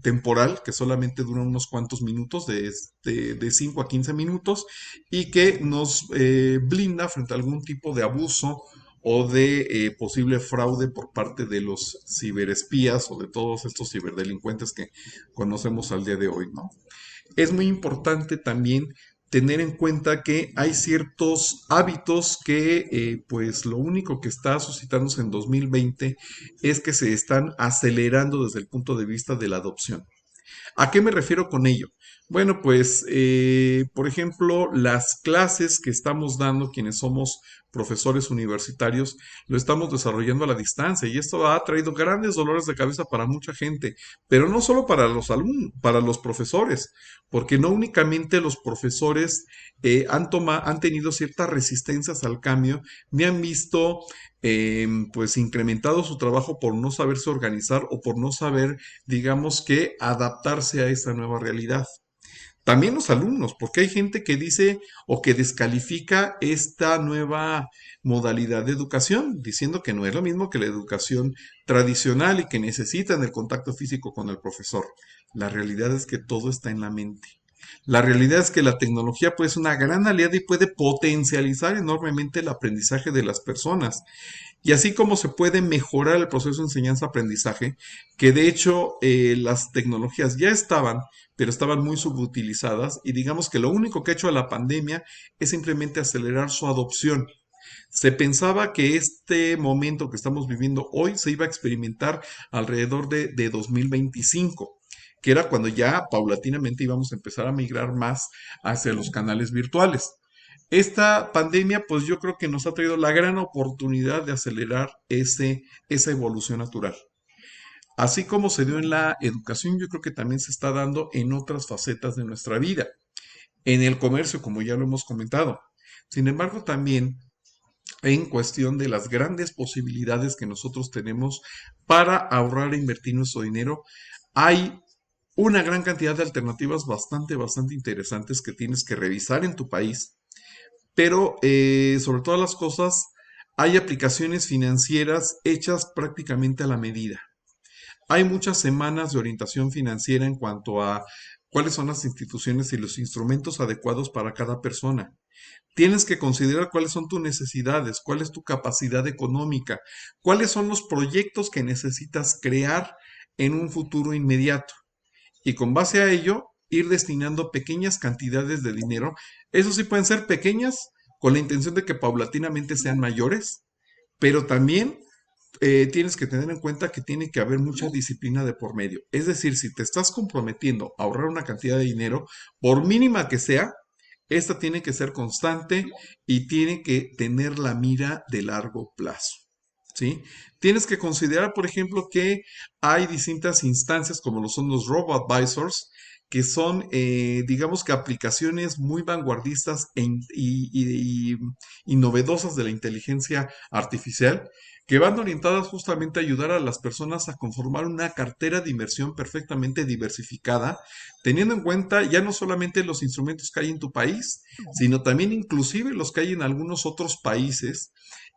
temporal que solamente dura unos cuantos minutos, de 5 a 15 minutos, y que nos blinda frente a algún tipo de abuso o de posible fraude por parte de los ciberespías o de todos estos ciberdelincuentes que conocemos al día de hoy, ¿no? Es muy importante también tener en cuenta que hay ciertos hábitos que pues lo único que está suscitándose en 2020 es que se están acelerando desde el punto de vista de la adopción. ¿A qué me refiero con ello? Bueno, pues, por ejemplo, las clases que estamos dando quienes somos profesores universitarios, lo estamos desarrollando a la distancia y esto ha traído grandes dolores de cabeza para mucha gente, pero no solo para los alumnos, para los profesores, porque no únicamente los profesores han tenido ciertas resistencias al cambio, ni han visto pues incrementado su trabajo por no saberse organizar o por no saber, digamos que, adaptarse a esta nueva realidad. También los alumnos, porque hay gente que dice o que descalifica esta nueva modalidad de educación, diciendo que no es lo mismo que la educación tradicional y que necesitan el contacto físico con el profesor. La realidad es que todo está en la mente. La realidad es que la tecnología puede ser una gran aliada y puede potencializar enormemente el aprendizaje de las personas. Y así como se puede mejorar el proceso de enseñanza-aprendizaje, que de hecho las tecnologías ya estaban, pero estaban muy subutilizadas y digamos que lo único que ha hecho la pandemia es simplemente acelerar su adopción. Se pensaba que este momento que estamos viviendo hoy se iba a experimentar alrededor de 2025, que era cuando ya paulatinamente íbamos a empezar a migrar más hacia los canales virtuales. Esta pandemia, pues yo creo que nos ha traído la gran oportunidad de acelerar esa evolución natural. Así como se dio en la educación, yo creo que también se está dando en otras facetas de nuestra vida. En el comercio, como ya lo hemos comentado. Sin embargo, también en cuestión de las grandes posibilidades que nosotros tenemos para ahorrar e invertir nuestro dinero, hay una gran cantidad de alternativas bastante interesantes que tienes que revisar en tu país, pero sobre todas las cosas, hay aplicaciones financieras hechas prácticamente a la medida. Hay muchas semanas de orientación financiera en cuanto a cuáles son las instituciones y los instrumentos adecuados para cada persona. Tienes que considerar cuáles son tus necesidades, cuál es tu capacidad económica, cuáles son los proyectos que necesitas crear en un futuro inmediato. Y con base a ello, ir destinando pequeñas cantidades de dinero. Eso sí pueden ser pequeñas con la intención de que paulatinamente sean mayores, pero también tienes que tener en cuenta que tiene que haber mucha disciplina de por medio. Es decir, si te estás comprometiendo a ahorrar una cantidad de dinero, por mínima que sea, esta tiene que ser constante y tiene que tener la mira de largo plazo. ¿Sí? Tienes que considerar, por ejemplo, que hay distintas instancias como lo son los robo-advisors, que son, digamos que aplicaciones muy vanguardistas y novedosas de la inteligencia artificial, que van orientadas justamente a ayudar a las personas a conformar una cartera de inversión perfectamente diversificada, teniendo en cuenta ya no solamente los instrumentos que hay en tu país, sino también inclusive los que hay en algunos otros países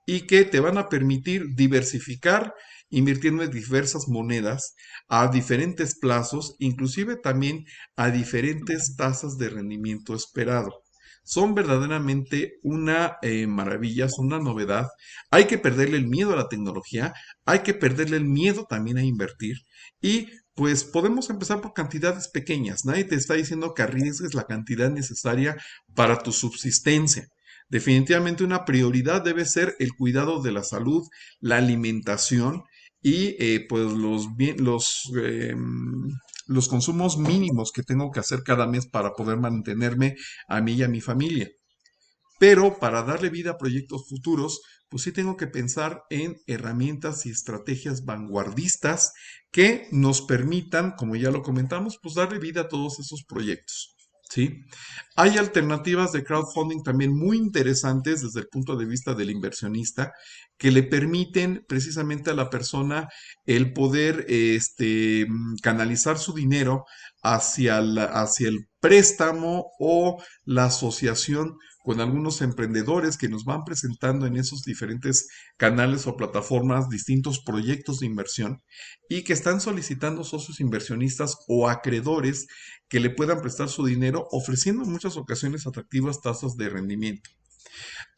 y que te van a permitir diversificar invirtiendo en diversas monedas a diferentes plazos, inclusive también a diferentes tasas de rendimiento esperado. Son verdaderamente una maravilla, son una novedad. Hay que perderle el miedo a la tecnología, hay que perderle el miedo también a invertir y pues podemos empezar por cantidades pequeñas. Nadie te está diciendo que arriesgues la cantidad necesaria para tu subsistencia. Definitivamente una prioridad debe ser el cuidado de la salud, la alimentación y pues los consumos mínimos que tengo que hacer cada mes para poder mantenerme a mí y a mi familia. Pero para darle vida a proyectos futuros, pues sí tengo que pensar en herramientas y estrategias vanguardistas que nos permitan, como ya lo comentamos, pues darle vida a todos esos proyectos. ¿sí? Hay alternativas de crowdfunding también muy interesantes desde el punto de vista del inversionista que le permiten precisamente a la persona el poder canalizar su dinero hacia el préstamo o la asociación con algunos emprendedores que nos van presentando en esos diferentes canales o plataformas distintos proyectos de inversión y que están solicitando socios inversionistas o acreedores que le puedan prestar su dinero, ofreciendo en muchas ocasiones atractivas tasas de rendimiento.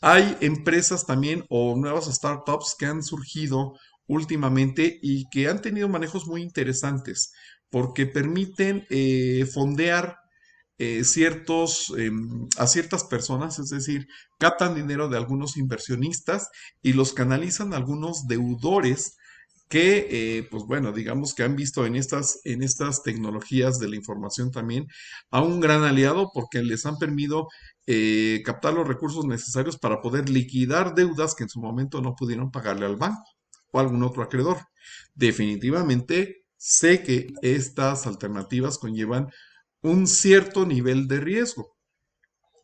Hay empresas también o nuevas startups que han surgido últimamente y que han tenido manejos muy interesantes porque permiten fondear a ciertas personas, es decir, captan dinero de algunos inversionistas y los canalizan a algunos deudores que, pues bueno, digamos que han visto en estas tecnologías de la información también a un gran aliado porque les han permitido captar los recursos necesarios para poder liquidar deudas que en su momento no pudieron pagarle al banco o a algún otro acreedor. Definitivamente sé que estas alternativas conllevan un cierto nivel de riesgo.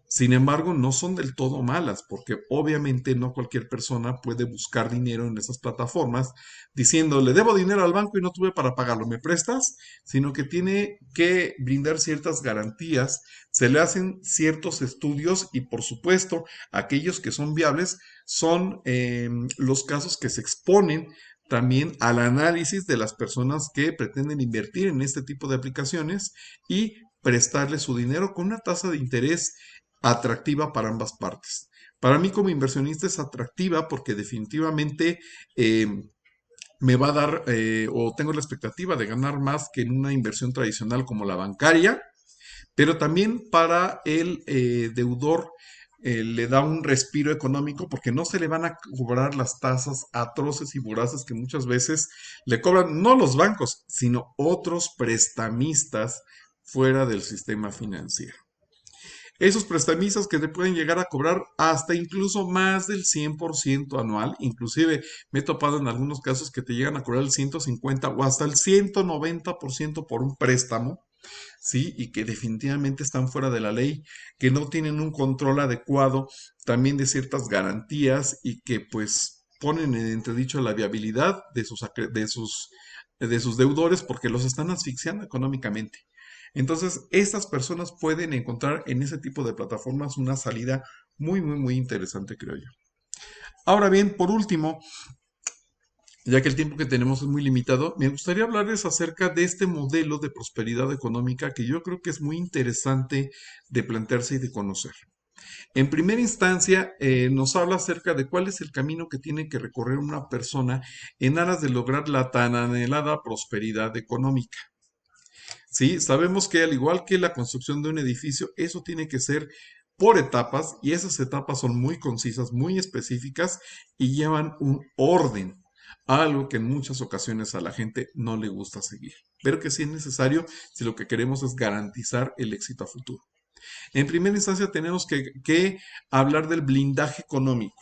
Sin embargo, no son del todo malas, porque obviamente no cualquier persona puede buscar dinero en esas plataformas diciendo, le debo dinero al banco y no tuve para pagarlo, ¿me prestas? Sino que tiene que brindar ciertas garantías, se le hacen ciertos estudios y por supuesto, aquellos que son viables son los casos que se exponen también al análisis de las personas que pretenden invertir en este tipo de aplicaciones y prestarle su dinero con una tasa de interés atractiva para ambas partes. Para mí como inversionista es atractiva porque definitivamente eh, me va a dar o tengo la expectativa de ganar más que en una inversión tradicional como la bancaria, pero también para el deudor le da un respiro económico porque no se le van a cobrar las tasas atroces y voraces que muchas veces le cobran no los bancos, sino otros prestamistas fuera del sistema financiero. Esos prestamistas que te pueden llegar a cobrar hasta incluso más del 100% anual. Inclusive me he topado en algunos casos que te llegan a cobrar el 150 o hasta el 190% por un préstamo, ¿sí? Y que definitivamente están fuera de la ley, que no tienen un control adecuado también de ciertas garantías y que pues ponen en entredicho la viabilidad de sus deudores porque los están asfixiando económicamente. Entonces, estas personas pueden encontrar en ese tipo de plataformas una salida muy, muy, muy interesante, creo yo. Ahora bien, por último, ya que el tiempo que tenemos es muy limitado, me gustaría hablarles acerca de este modelo de prosperidad económica que yo creo que es muy interesante de plantearse y de conocer. En primera instancia, nos habla acerca de cuál es el camino que tiene que recorrer una persona en aras de lograr la tan anhelada prosperidad económica. Sí, sabemos que al igual que la construcción de un edificio, eso tiene que ser por etapas y esas etapas son muy concisas, muy específicas y llevan un orden, algo que en muchas ocasiones a la gente no le gusta seguir, pero que sí es necesario si lo que queremos es garantizar el éxito a futuro. En primera instancia tenemos que hablar del blindaje económico.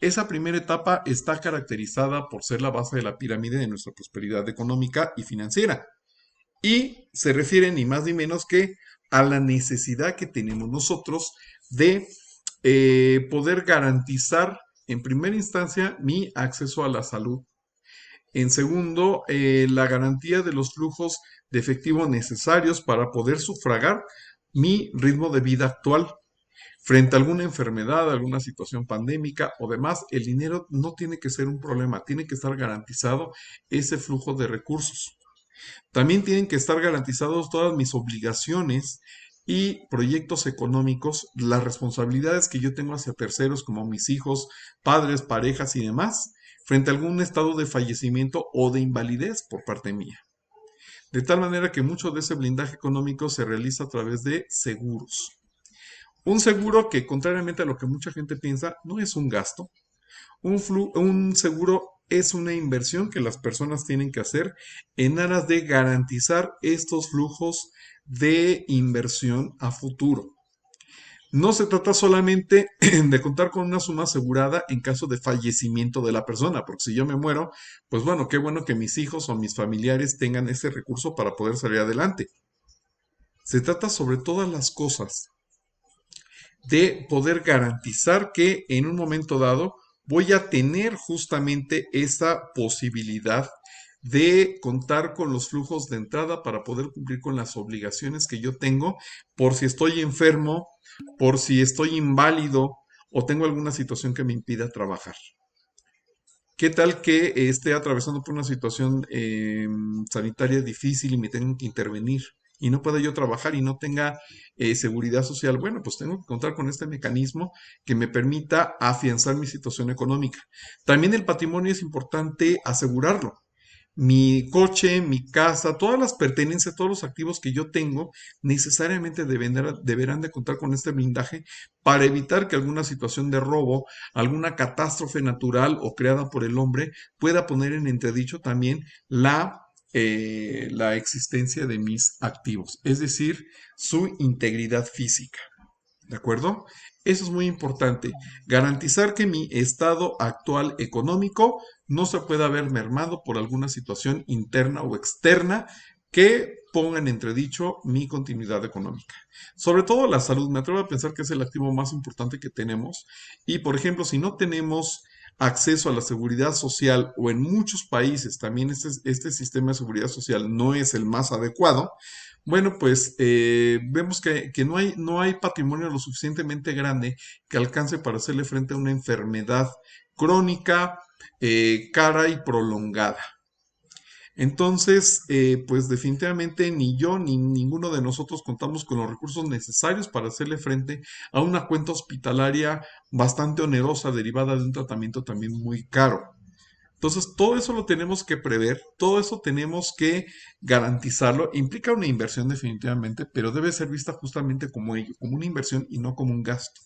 Esa primera etapa está caracterizada por ser la base de la pirámide de nuestra prosperidad económica y financiera. Y se refiere ni más ni menos que a la necesidad que tenemos nosotros de poder garantizar en primera instancia mi acceso a la salud. En segundo, la garantía de los flujos de efectivo necesarios para poder sufragar mi ritmo de vida actual. Frente a alguna enfermedad, alguna situación pandémica o demás, el dinero no tiene que ser un problema, tiene que estar garantizado ese flujo de recursos. También tienen que estar garantizados todas mis obligaciones y proyectos económicos, las responsabilidades que yo tengo hacia terceros como mis hijos, padres, parejas y demás, frente a algún estado de fallecimiento o de invalidez por parte mía. De tal manera que mucho de ese blindaje económico se realiza a través de seguros. Un seguro que, contrariamente a lo que mucha gente piensa, no es un gasto, un seguro es una inversión que las personas tienen que hacer en aras de garantizar estos flujos de inversión a futuro. No se trata solamente de contar con una suma asegurada en caso de fallecimiento de la persona, porque si yo me muero, pues bueno, qué bueno que mis hijos o mis familiares tengan ese recurso para poder salir adelante. Se trata sobre todas las cosas de poder garantizar que en un momento dado voy a tener justamente esa posibilidad de contar con los flujos de entrada para poder cumplir con las obligaciones que yo tengo por si estoy enfermo, por si estoy inválido o tengo alguna situación que me impida trabajar. ¿Qué tal que esté atravesando por una situación sanitaria difícil y me tengan que intervenir y no pueda yo trabajar y no tenga seguridad social? Bueno, pues tengo que contar con este mecanismo que me permita afianzar mi situación económica. También el patrimonio es importante asegurarlo. Mi coche, mi casa, todas las pertenencias, todos los activos que yo tengo, necesariamente deberán de contar con este blindaje para evitar que alguna situación de robo, alguna catástrofe natural o creada por el hombre pueda poner en entredicho también la existencia de mis activos, es decir, su integridad física. ¿De acuerdo? Eso es muy importante. Garantizar que mi estado actual económico no se pueda ver mermado por alguna situación interna o externa que ponga en entredicho mi continuidad económica. Sobre todo la salud. Me atrevo a pensar que es el activo más importante que tenemos. Y, por ejemplo, si no tenemos acceso a la seguridad social o en muchos países también este sistema de seguridad social no es el más adecuado, bueno, pues vemos que no hay patrimonio lo suficientemente grande que alcance para hacerle frente a una enfermedad crónica, cara y prolongada. Entonces, pues definitivamente ni yo ni ninguno de nosotros contamos con los recursos necesarios para hacerle frente a una cuenta hospitalaria bastante onerosa derivada de un tratamiento también muy caro. Entonces, todo eso lo tenemos que prever, todo eso tenemos que garantizarlo. Implica una inversión definitivamente, pero debe ser vista justamente como ello, como una inversión y no como un gasto.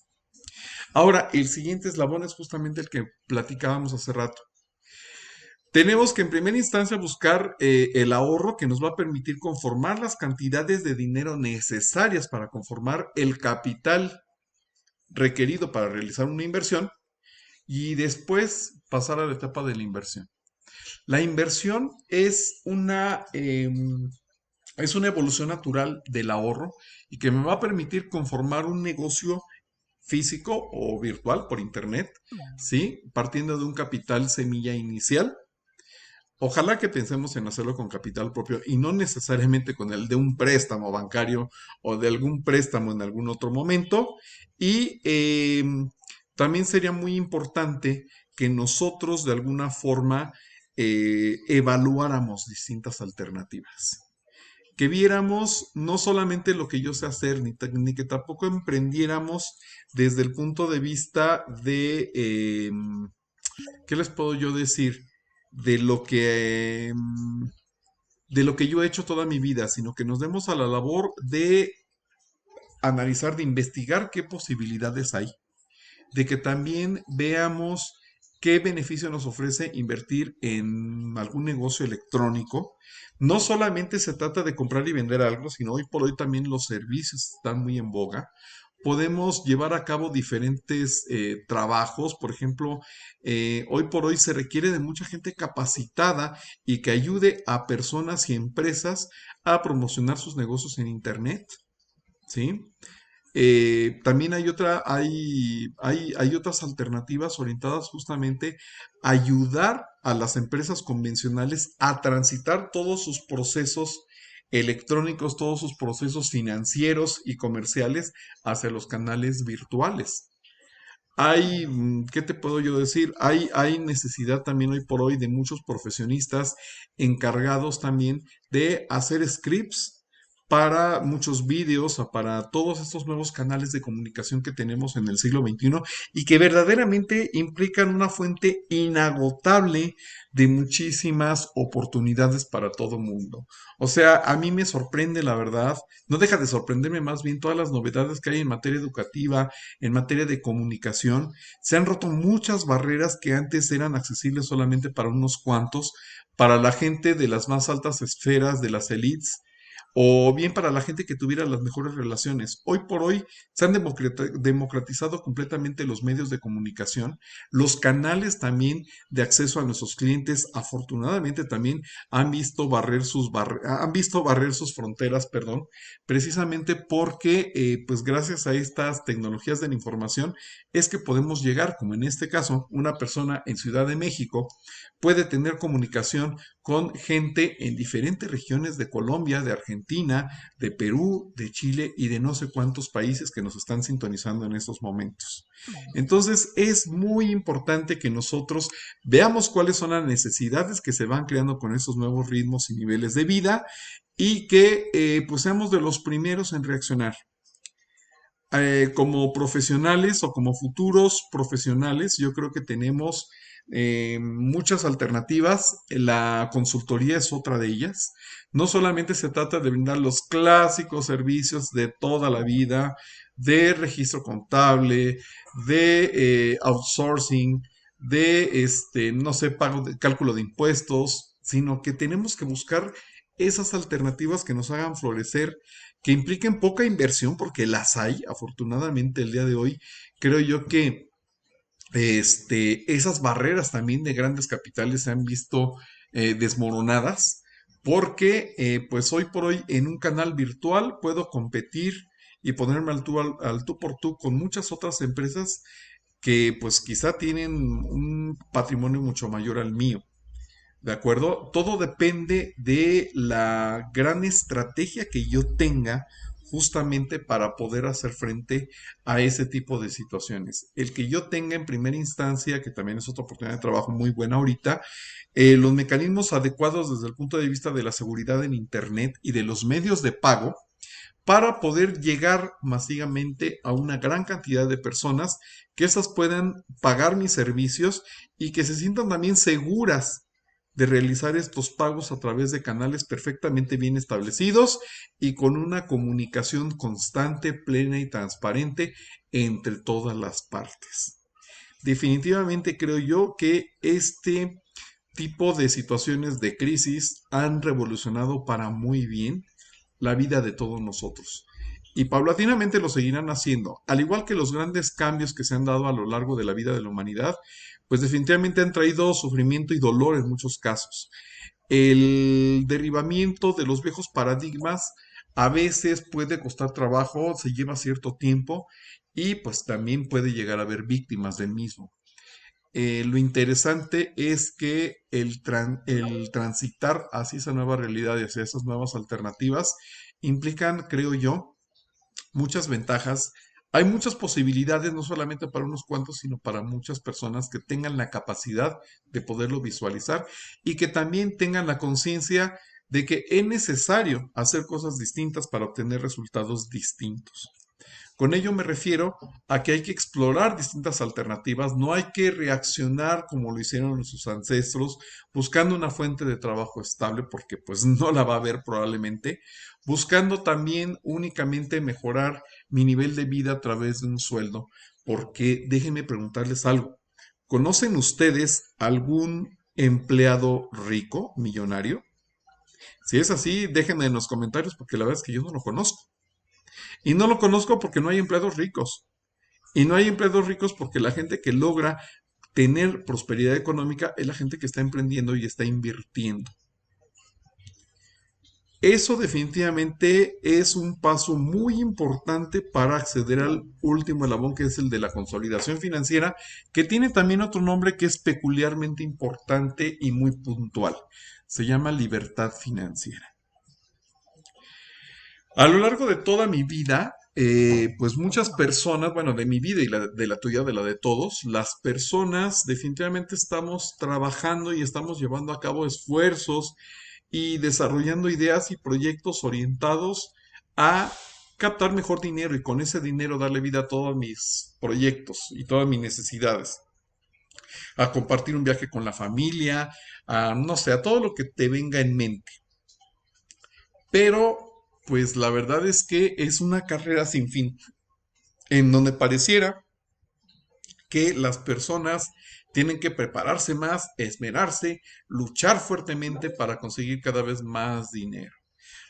Ahora, el siguiente eslabón es justamente el que platicábamos hace rato. Tenemos que en primera instancia buscar el ahorro que nos va a permitir conformar las cantidades de dinero necesarias para conformar el capital requerido para realizar una inversión y después pasar a la etapa de la inversión. La inversión es una evolución natural del ahorro y que me va a permitir conformar un negocio físico o virtual por internet, ¿sí? Partiendo de un capital semilla inicial. Ojalá que pensemos en hacerlo con capital propio y no necesariamente con el de un préstamo bancario o de algún préstamo en algún otro momento. Y también sería muy importante que nosotros de alguna forma evaluáramos distintas alternativas. Que viéramos no solamente lo que yo sé hacer, ni que tampoco emprendiéramos desde el punto de vista de, ¿qué les puedo yo decir? De lo que, de lo que yo he hecho toda mi vida, sino que nos demos a la labor de analizar, de investigar qué posibilidades hay, de que también veamos qué beneficio nos ofrece invertir en algún negocio electrónico. No solamente se trata de comprar y vender algo, sino hoy por hoy también los servicios están muy en boga. Podemos llevar a cabo diferentes trabajos, por ejemplo, hoy por hoy se requiere de mucha gente capacitada y que ayude a personas y empresas a promocionar sus negocios en Internet, ¿sí? También hay otras alternativas orientadas justamente a ayudar a las empresas convencionales a transitar todos sus procesos electrónicos, todos sus procesos financieros y comerciales hacia los canales virtuales. ¿Qué te puedo yo decir? Hay necesidad también hoy por hoy de muchos profesionistas encargados también de hacer scripts para muchos vídeos, o para todos estos nuevos canales de comunicación que tenemos en el siglo XXI y que verdaderamente implican una fuente inagotable de muchísimas oportunidades para todo mundo. O sea, a mí me sorprende la verdad, no deja de sorprenderme más bien todas las novedades que hay en materia educativa, en materia de comunicación. Se han roto muchas barreras que antes eran accesibles solamente para unos cuantos, para la gente de las más altas esferas, de las élites. o bien para la gente que tuviera las mejores relaciones. Hoy por hoy se han democratizado completamente los medios de comunicación, los canales también de acceso a nuestros clientes, afortunadamente también han visto barrer sus fronteras, perdón, precisamente porque, pues gracias a estas tecnologías de la información, es que podemos llegar, como en este caso, una persona en Ciudad de México puede tener comunicación con gente en diferentes regiones de Colombia, de Argentina, de Perú, de Chile y de no sé cuántos países que nos están sintonizando en estos momentos. Entonces es muy importante que nosotros veamos cuáles son las necesidades que se van creando con estos nuevos ritmos y niveles de vida y que pues seamos de los primeros en reaccionar. Como profesionales o como futuros profesionales, yo creo que tenemos muchas alternativas. La consultoría es otra de ellas. No solamente se trata de brindar los clásicos servicios de toda la vida, de registro contable, de outsourcing, de no sé, pago de cálculo de impuestos, sino que tenemos que buscar esas alternativas que nos hagan florecer, que impliquen poca inversión, porque las hay, afortunadamente el día de hoy, creo yo que esas barreras también de grandes capitales se han visto desmoronadas, porque pues hoy por hoy en un canal virtual puedo competir y ponerme al tú por tú con muchas otras empresas que pues quizá tienen un patrimonio mucho mayor al mío. ¿De acuerdo? Todo depende de la gran estrategia que yo tenga justamente para poder hacer frente a ese tipo de situaciones. El que yo tenga en primera instancia, que también es otra oportunidad de trabajo muy buena ahorita, los mecanismos adecuados desde el punto de vista de la seguridad en Internet y de los medios de pago para poder llegar masivamente a una gran cantidad de personas que esas puedan pagar mis servicios y que se sientan también seguras de realizar estos pagos a través de canales perfectamente bien establecidos y con una comunicación constante, plena y transparente entre todas las partes. Definitivamente creo yo que este tipo de situaciones de crisis han revolucionado para muy bien la vida de todos nosotros. Y paulatinamente lo seguirán haciendo. Al igual que los grandes cambios que se han dado a lo largo de la vida de la humanidad, pues definitivamente han traído sufrimiento y dolor en muchos casos. El derribamiento de los viejos paradigmas a veces puede costar trabajo, se lleva cierto tiempo y pues también puede llegar a haber víctimas del mismo. Lo interesante es que el transitar hacia esa nueva realidad y hacia esas nuevas alternativas implican, creo yo, muchas ventajas. Hay muchas posibilidades, no solamente para unos cuantos, sino para muchas personas que tengan la capacidad de poderlo visualizar y que también tengan la conciencia de que es necesario hacer cosas distintas para obtener resultados distintos. Con ello me refiero a que hay que explorar distintas alternativas, no hay que reaccionar como lo hicieron nuestros ancestros, buscando una fuente de trabajo estable, porque pues no la va a haber probablemente, buscando también únicamente mejorar mi nivel de vida a través de un sueldo, porque déjenme preguntarles algo. ¿Conocen ustedes algún empleado rico, millonario? Si es así, déjenme en los comentarios porque la verdad es que yo no lo conozco. Y no lo conozco porque no hay empleados ricos. Y no hay empleados ricos porque la gente que logra tener prosperidad económica es la gente que está emprendiendo y está invirtiendo. Eso definitivamente es un paso muy importante para acceder al último eslabón, que es el de la consolidación financiera, que tiene también otro nombre que es peculiarmente importante y muy puntual. Se llama libertad financiera. A lo largo de toda mi vida, pues muchas personas, bueno, de mi vida y de la tuya, de la de todos, las personas definitivamente estamos trabajando y estamos llevando a cabo esfuerzos y desarrollando ideas y proyectos orientados a captar mejor dinero y con ese dinero darle vida a todos mis proyectos y todas mis necesidades, a compartir un viaje con la familia, a no sé, a todo lo que te venga en mente. Pero, pues la verdad es que es una carrera sin fin, en donde pareciera que las personas tienen que prepararse más, esmerarse, luchar fuertemente para conseguir cada vez más dinero.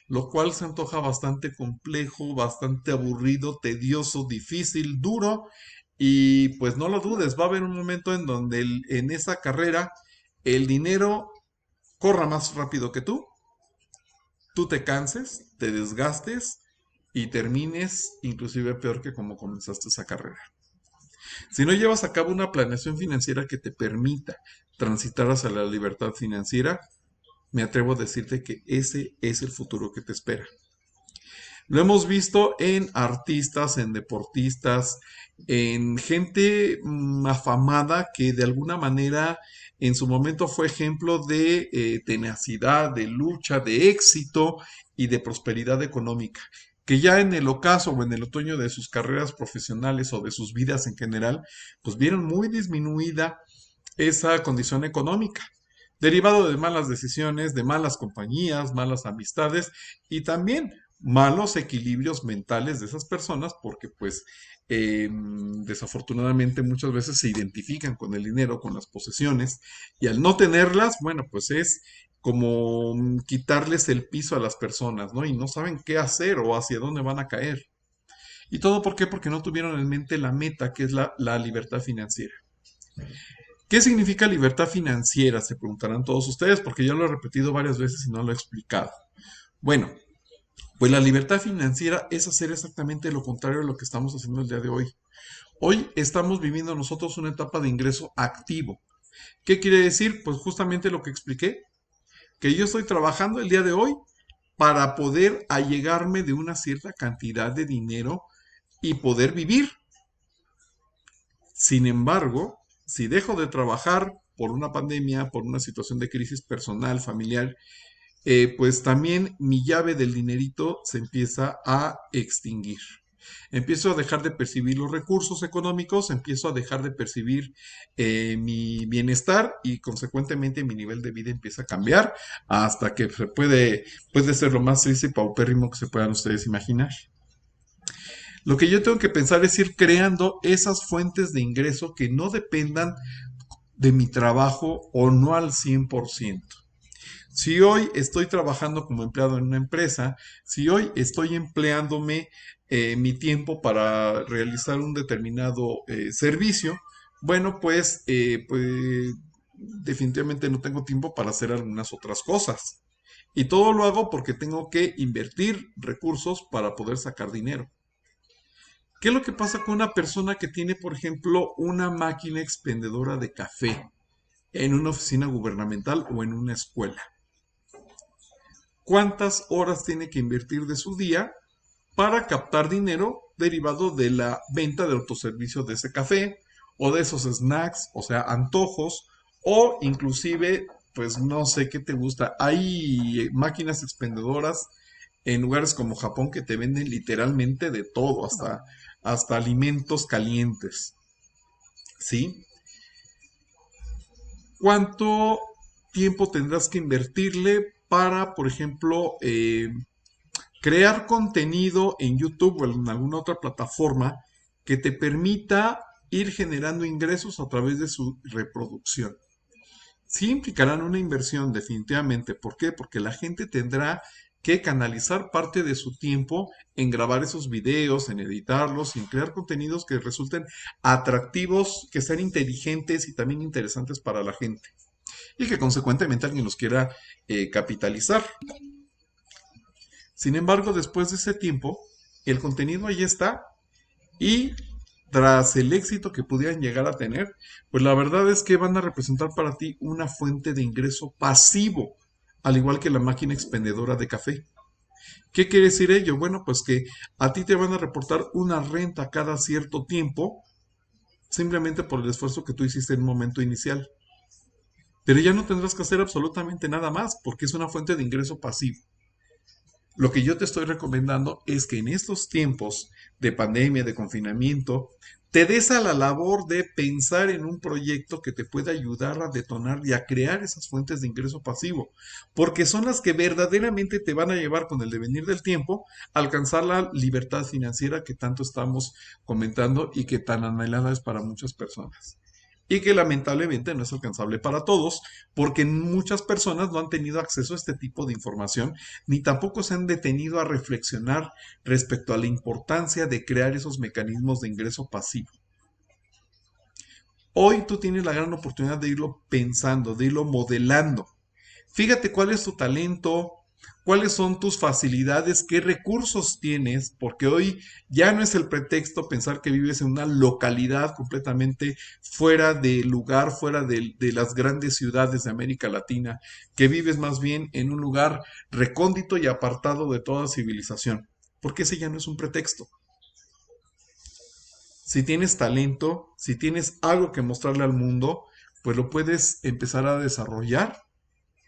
lo cual se antoja bastante complejo, bastante aburrido, tedioso, difícil, duro, y pues no lo dudes, va a haber un momento en donde en esa carrera el dinero corra más rápido que tú te canses, te desgastes y termines inclusive peor que como comenzaste esa carrera. Si no llevas a cabo una planeación financiera que te permita transitar hacia la libertad financiera, me atrevo a decirte que ese es el futuro que te espera. Lo hemos visto en artistas, en deportistas, en gente afamada que de alguna manera en su momento fue ejemplo de tenacidad, de lucha, de éxito y de prosperidad económica, que ya en el ocaso o en el otoño de sus carreras profesionales o de sus vidas en general, pues vieron muy disminuida esa condición económica, derivado de malas decisiones, de malas compañías, malas amistades y también malos equilibrios mentales de esas personas porque pues desafortunadamente muchas veces se identifican con el dinero, con las posesiones y al no tenerlas, bueno, pues es como quitarles el piso a las personas, ¿no? Y no saben qué hacer o hacia dónde van a caer. ¿Y todo por qué? Porque no tuvieron en mente la meta, que es la libertad financiera. ¿Qué significa libertad financiera? Se preguntarán todos ustedes, porque ya lo he repetido varias veces y no lo he explicado. Bueno, pues la libertad financiera es hacer exactamente lo contrario de lo que estamos haciendo el día de hoy. Hoy estamos viviendo nosotros una etapa de ingreso activo. ¿Qué quiere decir? Pues justamente lo que expliqué, que yo estoy trabajando el día de hoy para poder allegarme de una cierta cantidad de dinero y poder vivir. Sin embargo, si dejo de trabajar por una pandemia, por una situación de crisis personal, familiar, pues también mi llave del dinerito se empieza a extinguir. Empiezo a dejar de percibir los recursos económicos, empiezo a dejar de percibir mi bienestar y consecuentemente mi nivel de vida empieza a cambiar hasta que puede ser lo más triste y paupérrimo que se puedan ustedes imaginar. Lo que yo tengo que pensar es ir creando esas fuentes de ingreso que no dependan de mi trabajo o no al 100%. Si hoy estoy trabajando como empleado en una empresa, si hoy estoy empleándome mi tiempo para realizar un determinado servicio, bueno, pues definitivamente no tengo tiempo para hacer algunas otras cosas. Y todo lo hago porque tengo que invertir recursos para poder sacar dinero. ¿Qué es lo que pasa con una persona que tiene, por ejemplo, una máquina expendedora de café en una oficina gubernamental o en una escuela? ¿Cuántas horas tiene que invertir de su día para captar dinero derivado de la venta de autoservicio de ese café o de esos snacks, o sea, antojos, o inclusive, pues no sé qué te gusta? Hay máquinas expendedoras en lugares como Japón que te venden literalmente de todo, hasta alimentos calientes, ¿sí? ¿Cuánto tiempo tendrás que invertirle para, por ejemplo, crear contenido en YouTube o en alguna otra plataforma que te permita ir generando ingresos a través de su reproducción? Sí implicarán una inversión definitivamente. ¿Por qué? Porque la gente tendrá que canalizar parte de su tiempo en grabar esos videos, en editarlos, en crear contenidos que resulten atractivos, que sean inteligentes y también interesantes para la gente. Y que consecuentemente alguien los quiera capitalizar. Sin embargo, después de ese tiempo, el contenido ahí está y tras el éxito que pudieran llegar a tener, pues la verdad es que van a representar para ti una fuente de ingreso pasivo, al igual que la máquina expendedora de café. ¿Qué quiere decir ello? Bueno, pues que a ti te van a reportar una renta cada cierto tiempo, simplemente por el esfuerzo que tú hiciste en un momento inicial. Pero ya no tendrás que hacer absolutamente nada más, porque es una fuente de ingreso pasivo. Lo que yo te estoy recomendando es que en estos tiempos de pandemia, de confinamiento, te des a la labor de pensar en un proyecto que te pueda ayudar a detonar y a crear esas fuentes de ingreso pasivo, porque son las que verdaderamente te van a llevar con el devenir del tiempo a alcanzar la libertad financiera que tanto estamos comentando y que tan anhelada es para muchas personas. y que lamentablemente no es alcanzable para todos, porque muchas personas no han tenido acceso a este tipo de información, ni tampoco se han detenido a reflexionar respecto a la importancia de crear esos mecanismos de ingreso pasivo. Hoy tú tienes la gran oportunidad de irlo pensando, de irlo modelando. Fíjate cuál es tu talento, cuáles son tus facilidades, qué recursos tienes, porque hoy ya no es el pretexto pensar que vives en una localidad completamente fuera de lugar, fuera de las grandes ciudades de América Latina, que vives más bien en un lugar recóndito y apartado de toda civilización, porque ese ya no es un pretexto. Si tienes talento, si tienes algo que mostrarle al mundo, pues lo puedes empezar a desarrollar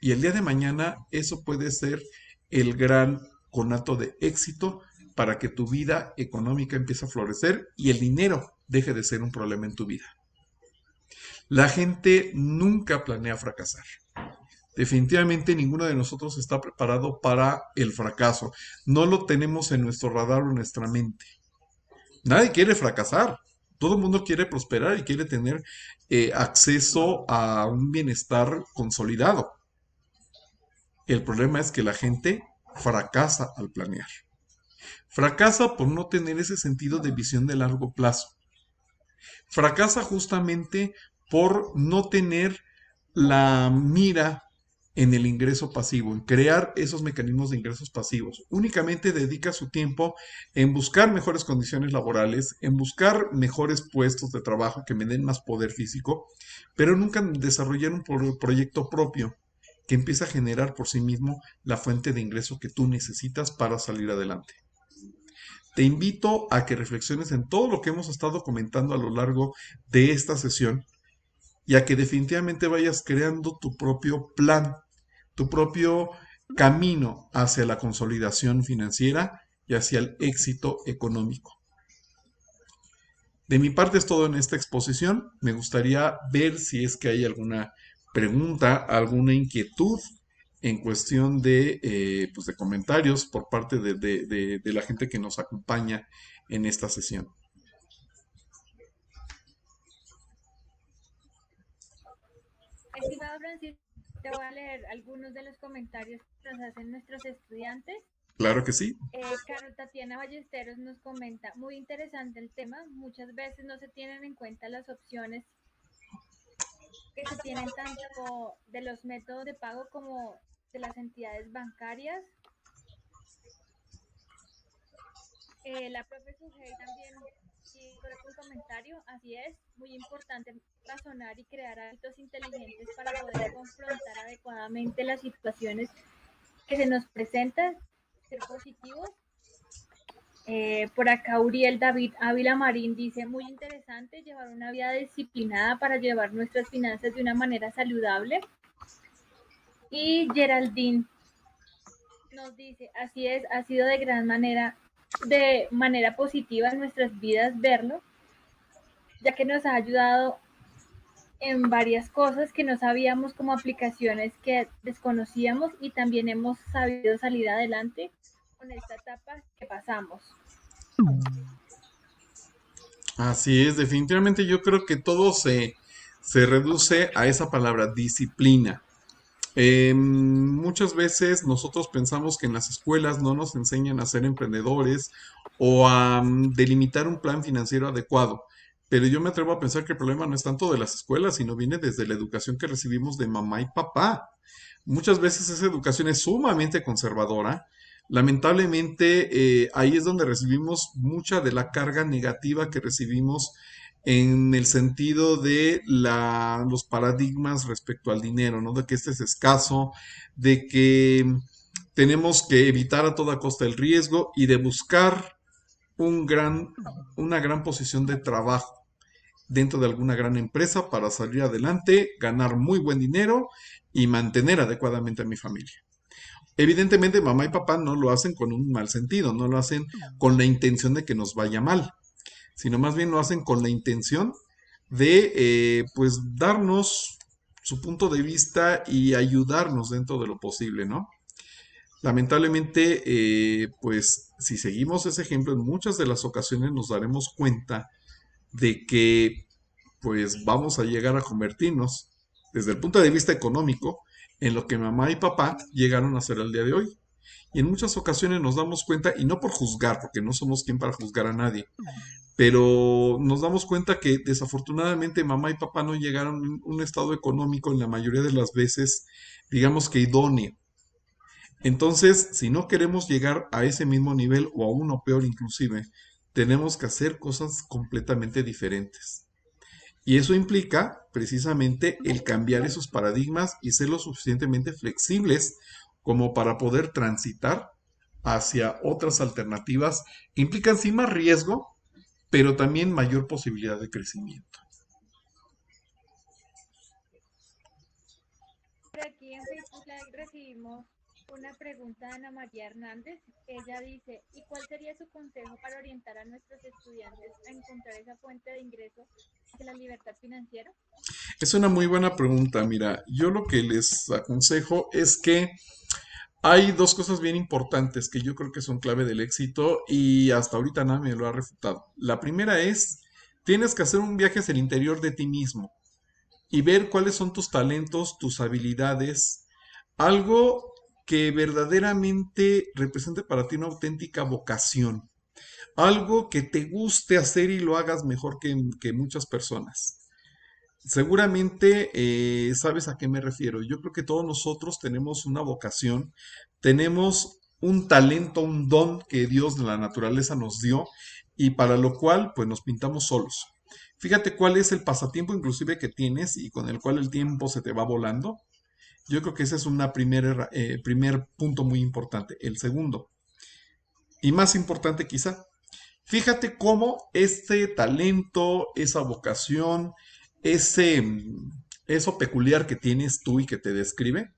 y el día de mañana eso puede ser el gran conato de éxito para que tu vida económica empiece a florecer y el dinero deje de ser un problema en tu vida. La gente nunca planea fracasar. Definitivamente ninguno de nosotros está preparado para el fracaso. No lo tenemos en nuestro radar o en nuestra mente. Nadie quiere fracasar. Todo el mundo quiere prosperar y quiere tener acceso a un bienestar consolidado. El problema es que la gente fracasa al planear. Fracasa por no tener ese sentido de visión de largo plazo. Fracasa justamente por no tener la mira en el ingreso pasivo, en crear esos mecanismos de ingresos pasivos. Únicamente dedica su tiempo en buscar mejores condiciones laborales, en buscar mejores puestos de trabajo que me den más poder físico, pero nunca desarrollar un proyecto propio que empiece a generar por sí mismo la fuente de ingreso que tú necesitas para salir adelante. Te invito a que reflexiones en todo lo que hemos estado comentando a lo largo de esta sesión y a que definitivamente vayas creando tu propio plan, tu propio camino hacia la consolidación financiera y hacia el éxito económico. De mi parte es todo en esta exposición. Me gustaría ver si es que hay alguna pregunta, alguna inquietud en cuestión pues de comentarios por parte de la gente que nos acompaña en esta sesión. Estimado Francisco, te voy a leer algunos de los comentarios que nos hacen nuestros estudiantes. Claro que sí. Carol Tatiana Ballesteros nos comenta, muy interesante el tema, muchas veces no se tienen en cuenta las opciones que se tienen tanto de los métodos de pago como de las entidades bancarias. La profe Sujei también coloca un comentario, así es, muy importante razonar y crear hábitos inteligentes para poder confrontar adecuadamente las situaciones que se nos presentan, ser positivos. Por acá Uriel David Ávila Marín dice, muy interesante llevar una vida disciplinada para llevar nuestras finanzas de una manera saludable. Y Geraldine nos dice, así es, ha sido de manera positiva en nuestras vidas verlo, ya que nos ha ayudado en varias cosas que no sabíamos, como aplicaciones que desconocíamos, y también hemos sabido salir adelante con esta etapa que pasamos. Así es, definitivamente yo creo que todo se reduce a esa palabra, disciplina. Muchas veces nosotros pensamos que en las escuelas no nos enseñan a ser emprendedores o a delimitar un plan financiero adecuado, pero yo me atrevo a pensar que el problema no es tanto de las escuelas, sino viene desde la educación que recibimos de mamá y papá. Muchas veces esa educación es sumamente conservadora. Lamentablemente, ahí es donde recibimos mucha de la carga negativa que recibimos en el sentido de los paradigmas respecto al dinero, ¿no? De que este es escaso, de que tenemos que evitar a toda costa el riesgo y de buscar una gran posición de trabajo dentro de alguna gran empresa para salir adelante, ganar muy buen dinero y mantener adecuadamente a mi familia. Evidentemente, mamá y papá no lo hacen con un mal sentido, no lo hacen con la intención de que nos vaya mal, sino más bien lo hacen con la intención de, pues, darnos su punto de vista y ayudarnos dentro de lo posible, ¿no? Lamentablemente, pues, si seguimos ese ejemplo, en muchas de las ocasiones nos daremos cuenta de que pues vamos a llegar a convertirnos, desde el punto de vista económico, en lo que mamá y papá llegaron a ser al día de hoy. Y en muchas ocasiones nos damos cuenta, y no por juzgar, porque no somos quien para juzgar a nadie, pero nos damos cuenta que desafortunadamente mamá y papá no llegaron a un estado económico en la mayoría de las veces, digamos que idóneo. Entonces, si no queremos llegar a ese mismo nivel o a uno peor inclusive, tenemos que hacer cosas completamente diferentes. Y eso implica precisamente el cambiar esos paradigmas y ser lo suficientemente flexibles como para poder transitar hacia otras alternativas que implican sí más riesgo, pero también mayor posibilidad de crecimiento. Por aquí en Facebook Live recibimos una pregunta de Ana María Hernández. Ella dice, ¿y cuál sería su consejo para orientar a nuestros estudiantes a encontrar esa fuente de ingreso hacia la libertad financiera? Es una muy buena pregunta. Mira, yo lo que les aconsejo es que hay dos cosas bien importantes que yo creo que son clave del éxito y hasta ahorita nada me lo ha refutado. La primera es, tienes que hacer un viaje hacia el interior de ti mismo y ver cuáles son tus talentos, tus habilidades, algo que verdaderamente represente para ti una auténtica vocación, algo que te guste hacer y lo hagas mejor que muchas personas. Seguramente sabes a qué me refiero. Yo creo que todos nosotros tenemos una vocación, tenemos un talento, un don que Dios de la naturaleza nos dio y para lo cual pues nos pintamos solos. Fíjate cuál es el pasatiempo inclusive que tienes y con el cual el tiempo se te va volando. Yo creo que ese es un primer punto muy importante. El segundo, y más importante quizá, fíjate cómo este talento, esa vocación, ese, eso peculiar que tienes tú y que te describe,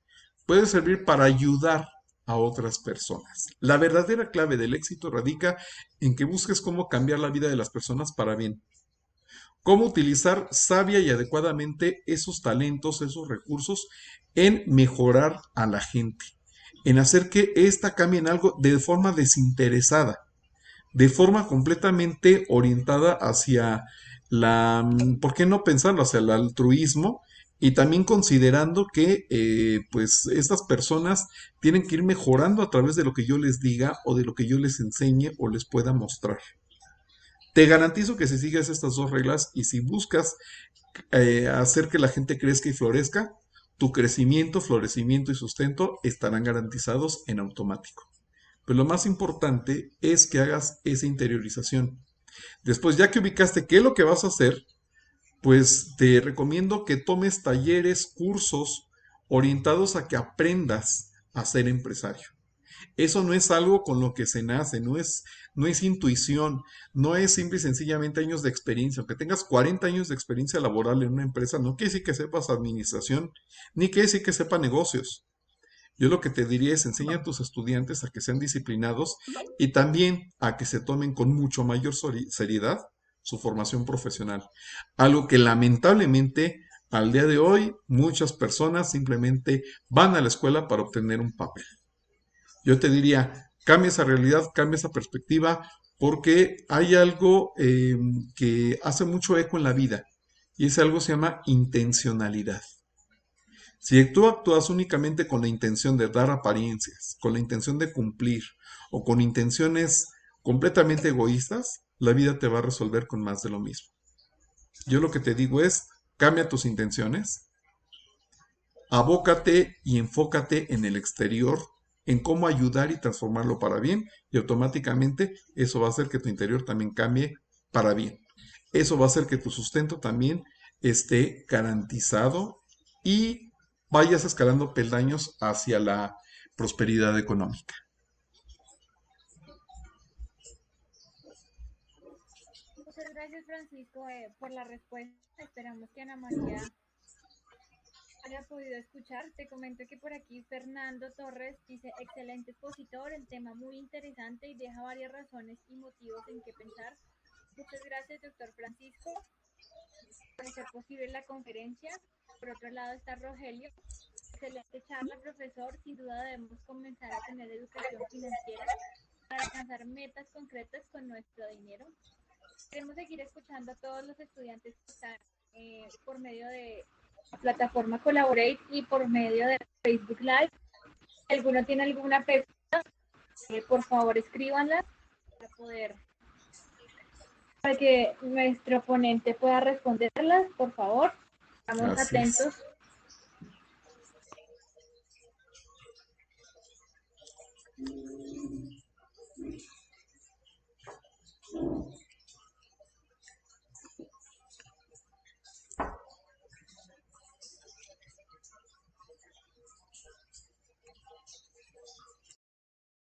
puede servir para ayudar a otras personas. La verdadera clave del éxito radica en que busques cómo cambiar la vida de las personas para bien. Cómo utilizar sabia y adecuadamente esos talentos, esos recursos en mejorar a la gente, en hacer que ésta cambie en algo de forma desinteresada, de forma completamente orientada hacia ¿por qué no pensarlo? Hacia el altruismo y también considerando que pues estas personas tienen que ir mejorando a través de lo que yo les diga o de lo que yo les enseñe o les pueda mostrar. Te garantizo que si sigues estas dos reglas y si buscas hacer que la gente crezca y florezca, tu crecimiento, florecimiento y sustento estarán garantizados en automático. Pero lo más importante es que hagas esa interiorización. Después, ya que ubicaste qué es lo que vas a hacer, pues te recomiendo que tomes talleres, cursos orientados a que aprendas a ser empresario. Eso no es algo con lo que se nace, no es intuición, no es simple y sencillamente años de experiencia. Aunque tengas 40 años de experiencia laboral en una empresa, no quiere decir que sepas administración, ni quiere decir que sepa negocios. Yo lo que te diría es enseña a tus estudiantes a que sean disciplinados y también a que se tomen con mucho mayor seriedad su formación profesional. Algo que lamentablemente al día de hoy muchas personas simplemente van a la escuela para obtener un papel. Yo te diría, cambia esa realidad, cambia esa perspectiva, porque hay algo que hace mucho eco en la vida y ese algo se llama intencionalidad. Si tú actúas únicamente con la intención de dar apariencias, con la intención de cumplir o con intenciones completamente egoístas, la vida te va a resolver con más de lo mismo. Yo lo que te digo es, cambia tus intenciones, abócate y enfócate en el exterior, en cómo ayudar y transformarlo para bien, y automáticamente eso va a hacer que tu interior también cambie para bien. Eso va a hacer que tu sustento también esté garantizado y vayas escalando peldaños hacia la prosperidad económica. Muchas gracias, Francisco, por la respuesta. Esperamos que Ana María haya podido escuchar. Te comento que por aquí Fernando Torres dice, excelente expositor, el tema muy interesante y deja varias razones y motivos en qué pensar. Muchas gracias, doctor Francisco, por hacer posible la conferencia. Por otro lado está Rogelio. Excelente charla, profesor. Sin duda debemos comenzar a tener educación financiera para alcanzar metas concretas con nuestro dinero. Queremos seguir escuchando a todos los estudiantes que están por medio de la plataforma Collaborate y por medio de Facebook Live. Si alguno tiene alguna pregunta, por favor escríbanla para que nuestro ponente pueda responderlas, por favor. Estamos Así es. atentos.